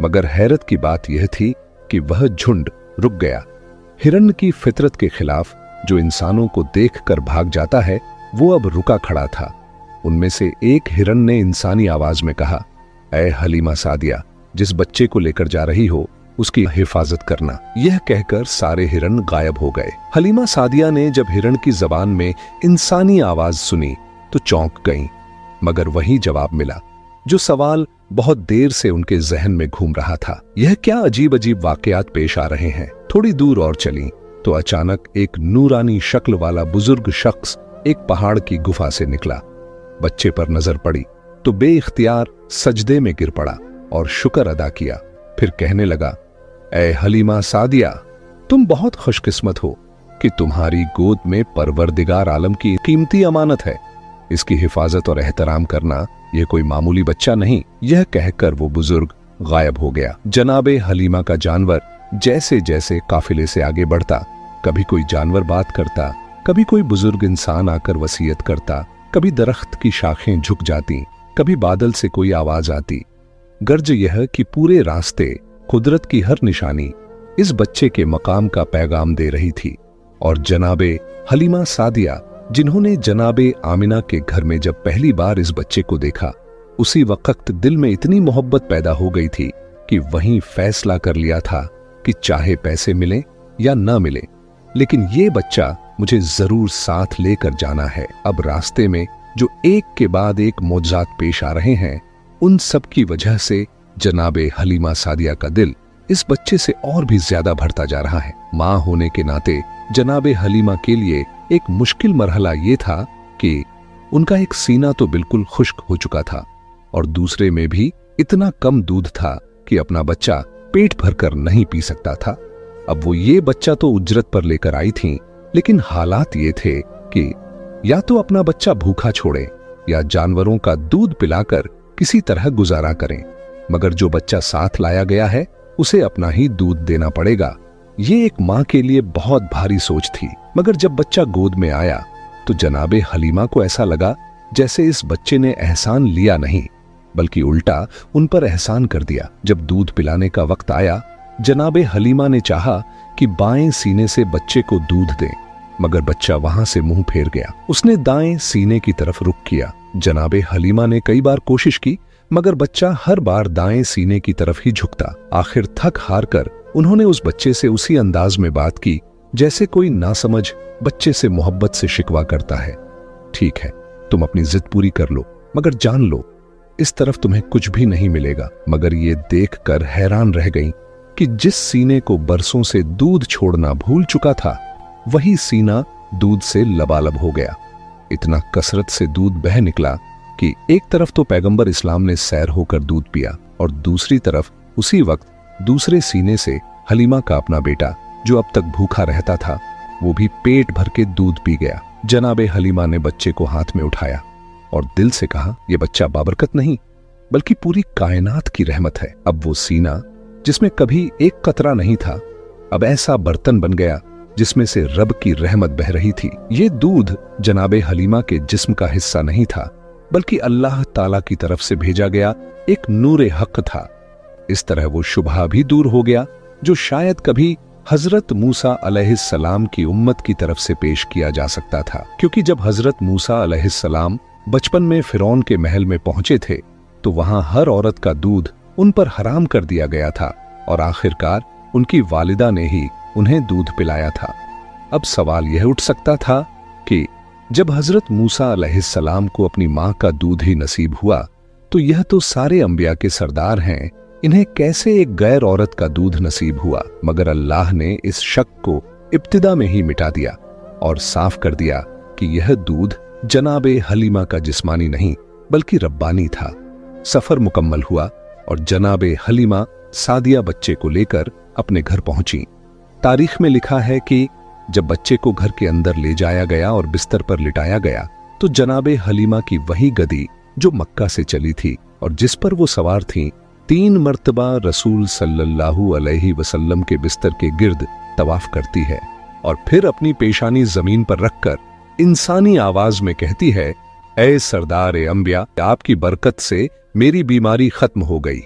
मगर हैरत की बात यह थी कि वह झुंड रुक गया। हिरन की फितरत के खिलाफ जो इंसानों को देखकर भाग जाता है, वो अब रुका खड़ा था। उनमें से एक हिरन ने इंसानी आवाज में कहा, ऐ हलीमा सादिया, जिस बच्चे को लेकर जा रही हो उसकी हिफाजत करना। यह कहकर सारे हिरन गायब हो गए। हलीमा सादिया ने जब हिरन की जबान में इंसानी आवाज सुनी तो चौंक गईं, मगर वही जवाब मिला, जो सवाल बहुत देर से उनके जहन में घूम रहा था। यह क्या अजीब अजीब वाकयात पेश आ रहे हैं। थोड़ी दूर और चली तो अचानक एक नूरानी शक्ल वाला बुजुर्ग शख्स एक पहाड़ की गुफा से निकला। बच्चे पर नजर पड़ी तो बेइख्तियार सजदे में गिर पड़ा और शुक्र अदा किया। फिर कहने लगा, ऐ हलीमा सादिया, तुम बहुत खुशकिस्मत हो कि तुम्हारी गोद में परवरदिगार आलम की कीमती अमानत है। इसकी हिफाजत और एहतराम करना यह कोई मामूली बच्चा नहीं। यह कहकर वो बुजुर्ग गायब हो गया। जनाबे हलीमा का जानवर जैसे जैसे काफिले से आगे बढ़ता, कभी कोई जानवर बात करता, कभी कोई बुजुर्ग इंसान आकर वसीयत करता, कभी दरख्त की शाखें झुक जाती, कभी बादल से कोई आवाज आती। गर्ज यह कि पूरे रास्ते कुदरत की हर निशानी इस बच्चे के मकाम का पैगाम दे रही थी। और जनाबे हलीमा सादिया, जिन्होंने जनाबे आमिना के घर में जब पहली बार इस बच्चे को देखा, उसी वक्त दिल में इतनी मोहब्बत पैदा हो गई थी कि वहीं फैसला कर लिया था कि चाहे पैसे मिले या ना मिले, लेकिन ये बच्चा मुझे जरूर साथ लेकर जाना है। अब रास्ते में जो एक के बाद एक मौजज़ात पेश आ रहे हैं, उन सब की वजह से जनाबे हलीमा सादिया का दिल इस बच्चे से और भी ज्यादा भरता जा रहा है। मां होने के नाते जनाबे हलीमा के लिए एक मुश्किल मरहला ये था कि उनका एक सीना तो बिल्कुल खुश्क हो चुका था और दूसरे में भी इतना कम दूध था कि अपना बच्चा पेट भरकर नहीं पी सकता था। अब वो ये बच्चा तो उजरत पर लेकर आई थी, लेकिन हालात ये थे कि या तो अपना बच्चा भूखा छोड़े या जानवरों का दूध पिलाकर किसी तरह गुजारा करें, मगर जो बच्चा साथ लाया गया है उसे अपना ही दूध देना पड़ेगा। ये एक मां के लिए बहुत भारी सोच थी। मगर जब बच्चा गोद में आया तो जनाबे हलीमा को ऐसा लगा जैसे इस बच्चे ने एहसान लिया नहीं, बल्कि उल्टा उन पर एहसान कर दिया। जब दूध पिलाने का वक्त आया, जनाबे हलीमा ने चाहा कि बाएं सीने से बच्चे को दूध दें, मगर बच्चा वहां से मुंह फेर गया। उसने दाएं सीने की तरफ रुख किया। जनाबे हलीमा ने कई बार कोशिश की, मगर बच्चा हर बार दाएं सीने की तरफ ही झुकता। आखिर थक हार कर उन्होंने उस बच्चे से उसी अंदाज में बात की जैसे कोई नासमझ बच्चे से मोहब्बत से शिकवा करता है। ठीक है, तुम अपनी जिद पूरी कर लो, मगर जान लो इस तरफ तुम्हें कुछ भी नहीं मिलेगा। मगर ये देखकर हैरान रह गई कि जिस सीने को बरसों से दूध छोड़ना भूल चुका था, वही सीना दूध से लबालब हो गया। इतना कसरत से दूध बह निकला कि एक तरफ तो पैगंबर इस्लाम ने सैर होकर दूध पिया और दूसरी तरफ उसी वक्त दूसरे सीने से हलीमा का अपना बेटा, जो अब तक भूखा रहता था, वो भी पेट भर के दूध पी गया। जनाबे हलीमा ने बच्चे को हाथ में उठाया और दिल से कहा, यह बच्चा बाबरकत नहीं बल्कि पूरी कायनात की रहमत है। अब वो सीना जिसमें कभी एक कतरा नहीं था, अब ऐसा बर्तन बन गया जिसमें से रब की रहमत बह रही थी। ये दूध जनाबे हलीमा के जिस्म का हिस्सा नहीं था, बल्कि अल्लाह ताला की तरफ से भेजा गया एक नूरे हक था। इस तरह वो शुबहा भी दूर हो गया जो शायद कभी हजरत मूसा अलैहिस्सलाम की उम्मत की तरफ से पेश किया जा सकता था, क्योंकि जब हजरत मूसा अलैहिस्सलाम बचपन में फिरौन के महल में पहुंचे थे तो वहां हर औरत का दूध उन पर हराम कर दिया गया था और आखिरकार उनकी वालिदा ने ही उन्हें दूध पिलाया था। अब सवाल यह उठ सकता था कि जब हजरत मूसा अलैहिस्सलाम को अपनी मां का दूध ही नसीब हुआ तो यह तो सारे अंबिया के सरदार हैं, इन्हें कैसे एक गैर औरत का दूध नसीब हुआ? मगर अल्लाह ने इस शक को इब्तिदा में ही मिटा दिया और साफ कर दिया कि यह दूध जनाबे हलीमा का जिस्मानी नहीं बल्कि रब्बानी था। सफर मुकम्मल हुआ और जनाबे हलीमा सादिया बच्चे को लेकर अपने घर पहुंची। तारीख में लिखा है कि जब बच्चे को घर के अंदर ले जाया गया और बिस्तर पर लिटाया गया तो जनाबे हलीमा की वही गदी जो मक्का से चली थी और जिस पर वो सवार थीं, 3 मर्तबा रसूल सल्लल्लाहु अलैहि वसल्लम के बिस्तर के गिर्द तवाफ करती है और फिर अपनी पेशानी जमीन पर रखकर इंसानी आवाज में कहती है, ऐ सरदार ए अंबिया, आपकी बरकत से मेरी बीमारी खत्म हो गई।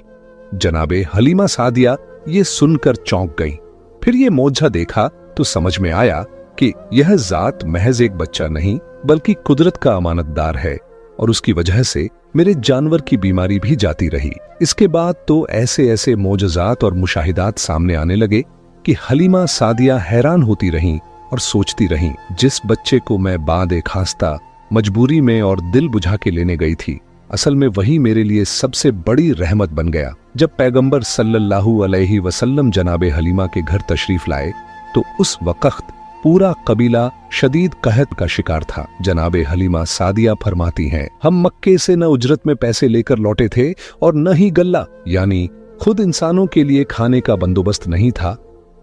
जनाबे हलीमा सादिया ये सुनकर चौंक गई। फिर ये मौजज़ा देखा तो समझ में आया कि यह जात महज एक बच्चा नहीं बल्कि कुदरत का अमानतदार है और उसकी वजह से मेरे जानवर की बीमारी भी जाती रही। इसके बाद तो ऐसे ऐसे मौजज़ात और मुशाहिदात सामने आने लगे कि हलीमा सादिया हैरान होती रहीं और सोचती रहीं, जिस बच्चे को मैं बादे खास्ता मजबूरी में और दिल बुझा के लेने गई थी, असल में वही मेरे लिए सबसे बड़ी रहमत बन गया। जब पैगंबर सल्लल्लाहु अलैहि वसल्लम जनाबे हलीमा के घर तशरीफ लाए तो उस वक्त पूरा कबीला शदीद कहत का शिकार था। जनाबे हलीमा सादिया फरमाती हैं, हम मक्के से न उजरत में पैसे लेकर लौटे थे और न ही गल्ला, यानी खुद इंसानों के लिए खाने का बंदोबस्त नहीं था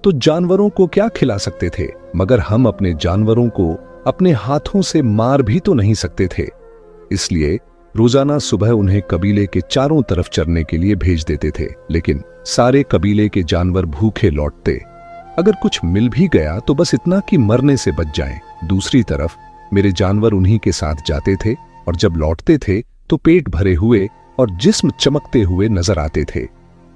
तो जानवरों को क्या खिला सकते थे, मगर हम अपने जानवरों को अपने हाथों से मार भी तो नहीं सकते थे। इसलिए रोजाना सुबह उन्हें कबीले के चारों तरफ चरने के लिए भेज देते थे, लेकिन सारे कबीले के जानवर भूखे लौटते। अगर कुछ मिल भी गया तो बस इतना कि मरने से बच जाएं। दूसरी तरफ मेरे जानवर उन्हीं के साथ जाते थे और जब लौटते थे तो पेट भरे हुए और जिस्म चमकते हुए नजर आते थे।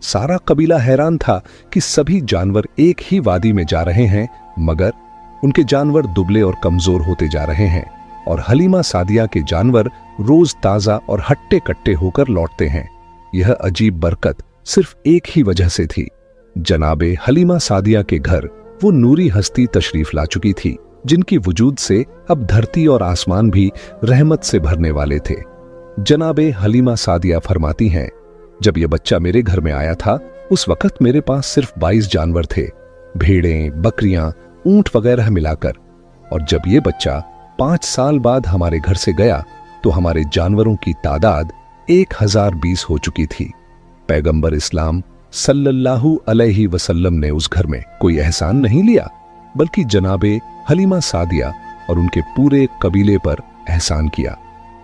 सारा कबीला हैरान था कि सभी जानवर एक ही वादी में जा रहे हैं, मगर उनके जानवर दुबले और कमजोर होते जा रहे हैं और हलीमा सादिया के जानवर रोज ताजा और हट्टे कट्टे होकर लौटते हैं। यह अजीब बरकत सिर्फ एक ही वजह से थी। जनाबे हलीमा सादिया के घर वो नूरी हस्ती तशरीफ ला चुकी थी जिनकी वजूद से अब धरती और आसमान भी रहमत से भरने वाले थे। जनाबे हलीमा सादिया फरमाती हैं, जब यह बच्चा मेरे घर में आया था उस वक्त मेरे पास सिर्फ 22 जानवर थे, भेड़ें, बकरियां, ऊंट वगैरह मिलाकर। और जब यह बच्चा 5 साल बाद हमारे घर से गया तो हमारे जानवरों की तादाद 1020 हो चुकी थी। पैगंबर इस्लाम सल्लल्लाहु अलैहि वसल्लम ने उस घर में कोई एहसान नहीं लिया, बल्कि जनाबे हलीमा सादिया और उनके पूरे कबीले पर एहसान किया।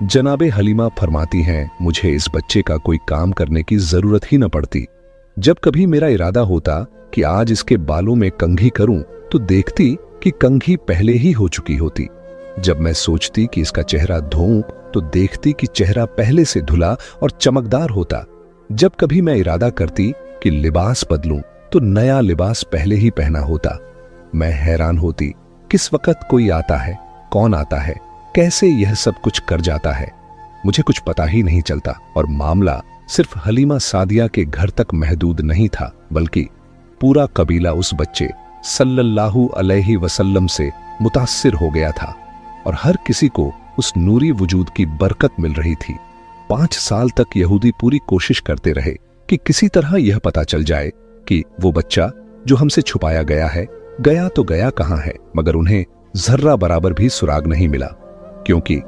जनाबे हलीमा फरमाती हैं, मुझे इस बच्चे का कोई काम करने की जरूरत ही न पड़ती। जब कभी मेरा इरादा होता कि आज इसके बालों में कंघी करूं तो देखती कि कंघी पहले ही हो चुकी होती। जब मैं सोचती कि इसका चेहरा धोऊं तो देखती कि चेहरा पहले से धुला और चमकदार होता। जब कभी मैं इरादा करती कि लिबास बदलूं तो नया लिबास पहले ही पहना होता। मैं हैरान होती किस वक्त कोई आता है, कौन आता है, कैसे यह सब कुछ कर जाता है, मुझे कुछ पता ही नहीं चलता। और मामला सिर्फ हलीमा सादिया के घर तक महदूद नहीं था, बल्कि पूरा कबीला उस बच्चे सल्लल्लाहु अलैहि वसल्लम से मुतासिर हो गया था और हर किसी को उस नूरी वजूद की बरकत मिल रही थी। 5 साल तक यहूदी पूरी कोशिश करते रहे कि किसी तरह यह पता चल जाए कि वो बच्चा जो हमसे छुपाया गया है गया तो गया कहां है, मगर उन्हें जर्रा बराबर भी सुराग नहीं मिला, क्योंकि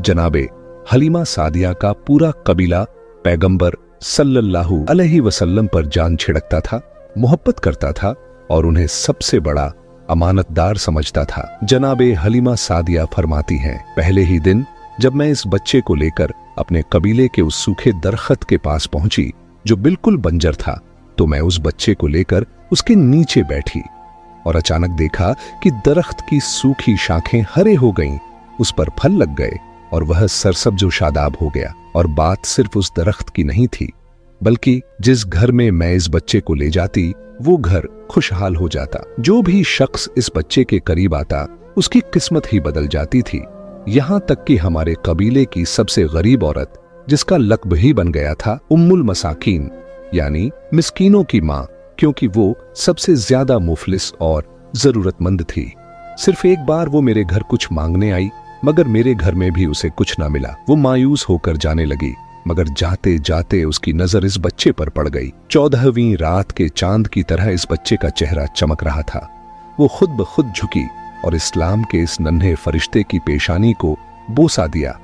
जनाबे हलीमा सादिया का पूरा कबीला पैगंबर सल्लल्लाहु अलैहि वसल्लम पर जान छिड़कता था, मोहब्बत करता था और उन्हें सबसे बड़ा अमानतदार समझता था। जनाबे हलीमा सादिया फरमाती हैं, पहले ही दिन जब मैं इस बच्चे को लेकर अपने कबीले के उस सूखे दरख्त के पास पहुंची जो बिल्कुल बंजर था, तो मैं उस बच्चे को लेकर उसके नीचे बैठी और अचानक देखा कि दरख्त की सूखी शाखें हरे हो गईं, उस पर फल लग गए और वह सरसब्ज शादाब हो गया। और बात सिर्फ उस दरख्त की नहीं थी, बल्कि जिस घर में मैं इस बच्चे को ले जाती वो घर खुशहाल हो जाता। जो भी शख्स इस बच्चे के करीब आता उसकी किस्मत ही बदल जाती थी। यहां तक कि हमारे कबीले की सबसे गरीब औरत, जिसका लक़्ब ही बन गया था उम्मुल मसाकीन, यानी मिस्कीनों की मां, क्योंकि वो सबसे ज्यादा मुफलिस और जरूरतमंद थी। सिर्फ एक बार वो मेरे घर कुछ मांगने आई, मगर मेरे घर में भी उसे कुछ ना मिला। वो मायूस होकर जाने लगी, मगर जाते जाते उसकी नजर इस बच्चे पर पड़ गई। 14वीं रात के चांद की तरह इस बच्चे का चेहरा चमक रहा था। वो खुद ब खुद झुकी और इस्लाम के इस नन्हे फरिश्ते की पेशानी को बोसा दिया।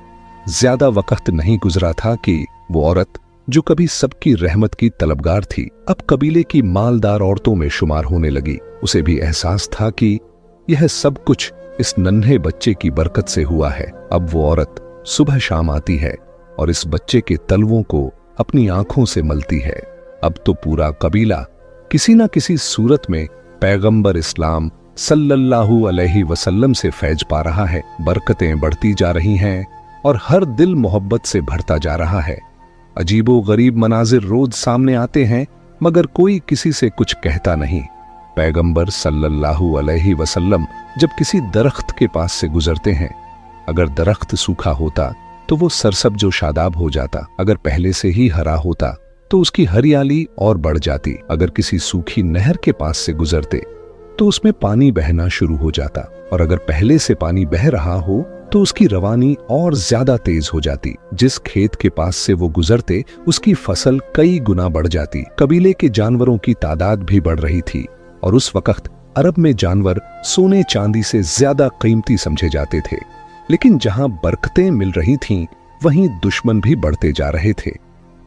ज्यादा वक्त नहीं गुजरा था कि वो औरत जो कभी सबकी रहमत की तलबगार थी, अब कबीले की मालदार औरतों में शुमार होने लगी। उसे भी एहसास था कि यह सब कुछ इस नन्हे बच्चे की बरकत से हुआ है। अब वो औरत सुबह शाम आती है और इस बच्चे के तलवों को अपनी आंखों से मलती है। अब तो पूरा कबीला किसी न किसी सूरत में पैगंबर इस्लाम सल्लल्लाहु अलैहि वसल्लम से फैज पा रहा है। बरकतें बढ़ती जा रही हैं और हर दिल मोहब्बत से भरता जा रहा है। अजीबो गरीब मनाजिर रोज सामने आते हैं, मगर कोई किसी से कुछ कहता नहीं। पैगंबर सल्लल्लाहु अलैहि वसल्लम जब किसी दरख्त के पास से गुजरते हैं, अगर दरख्त सूखा होता तो वो सरसब्ज शादाब हो जाता, अगर पहले से ही हरा होता तो उसकी हरियाली और बढ़ जाती। अगर किसी सूखी नहर के पास से गुजरते तो उसमें पानी बहना शुरू हो जाता, और अगर पहले से पानी बह रहा हो तो उसकी रवानी और ज्यादा तेज हो जाती। जिस खेत के पास से वो गुजरते उसकी फसल कई गुना बढ़ जाती। कबीले के जानवरों की तादाद भी बढ़ रही थी और उस वक्त अरब में जानवर सोने चांदी से ज्यादा कीमती समझे जाते थे। लेकिन जहां बरकतें मिल रही थीं, वहीं दुश्मन भी बढ़ते जा रहे थे।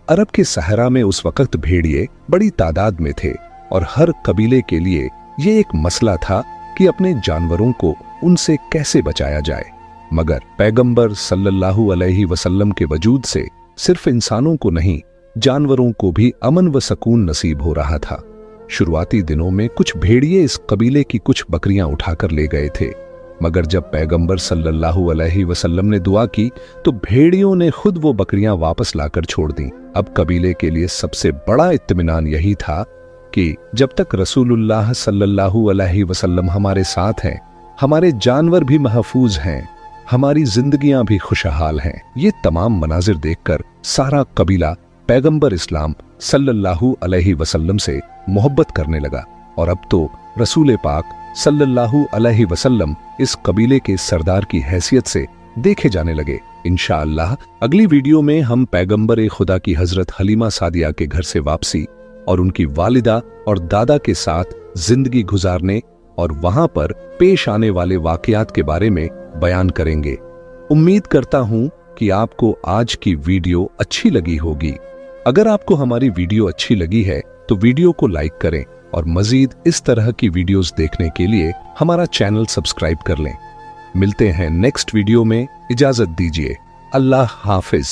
अरब के सहरा में उस वक्त भेड़िए बड़ी तादाद में थे और हर कबीले के लिए ये एक मसला था कि अपने जानवरों को उनसे कैसे बचाया जाए। मगर पैगंबर सल्लल्लाहु अलैहि वसल्लम के वजूद से सिर्फ इंसानों को नहीं, जानवरों को भी अमन व सकून नसीब हो रहा था। शुरुआती दिनों में कुछ भेड़िए इस कबीले की कुछ बकरियां उठाकर ले गए थे, मगर जब पैगंबर सल्लल्लाहु अलैहि वसल्लम ने दुआ की तो भेड़ियों ने खुद वो बकरियां वापस लाकर छोड़ दी। अब कबीले के लिए सबसे बड़ा इत्मीनान यही था कि जब तक रसूलुल्लाह सल्लल्लाहु अलैहि वसल्लम हमारे साथ हैं, हमारे जानवर भी महफूज हैं, हमारी जिंदगियां भी खुशहाल हैं। ये तमाम मनाजिर देखकर सारा कबीला पैगंबर इस्लाम सल्लल्लाहु अलैहि वसल्लम से मोहब्बत करने लगा और अब तो रसूल पाक सल्लल्लाहु अलैहि वसल्लम इस कबीले के सरदार की हैसियत से देखे जाने लगे। इंशाअल्लाह अगली वीडियो में हम पैगंबर खुदा की हजरत हलीमा सादिया के घर से वापसी और उनकी वालिदा और दादा के साथ जिंदगी गुजारने और वहां पर पेश आने वाले वाकयात के बारे में बयान करेंगे। उम्मीद करता हूं कि आपको आज की वीडियो अच्छी लगी होगी। अगर आपको हमारी वीडियो अच्छी लगी है तो वीडियो को लाइक करें और मजीद इस तरह की वीडियोस देखने के लिए हमारा चैनल सब्सक्राइब कर लें। मिलते हैं नेक्स्ट वीडियो में। इजाजत दीजिए। अल्लाह हाफिज।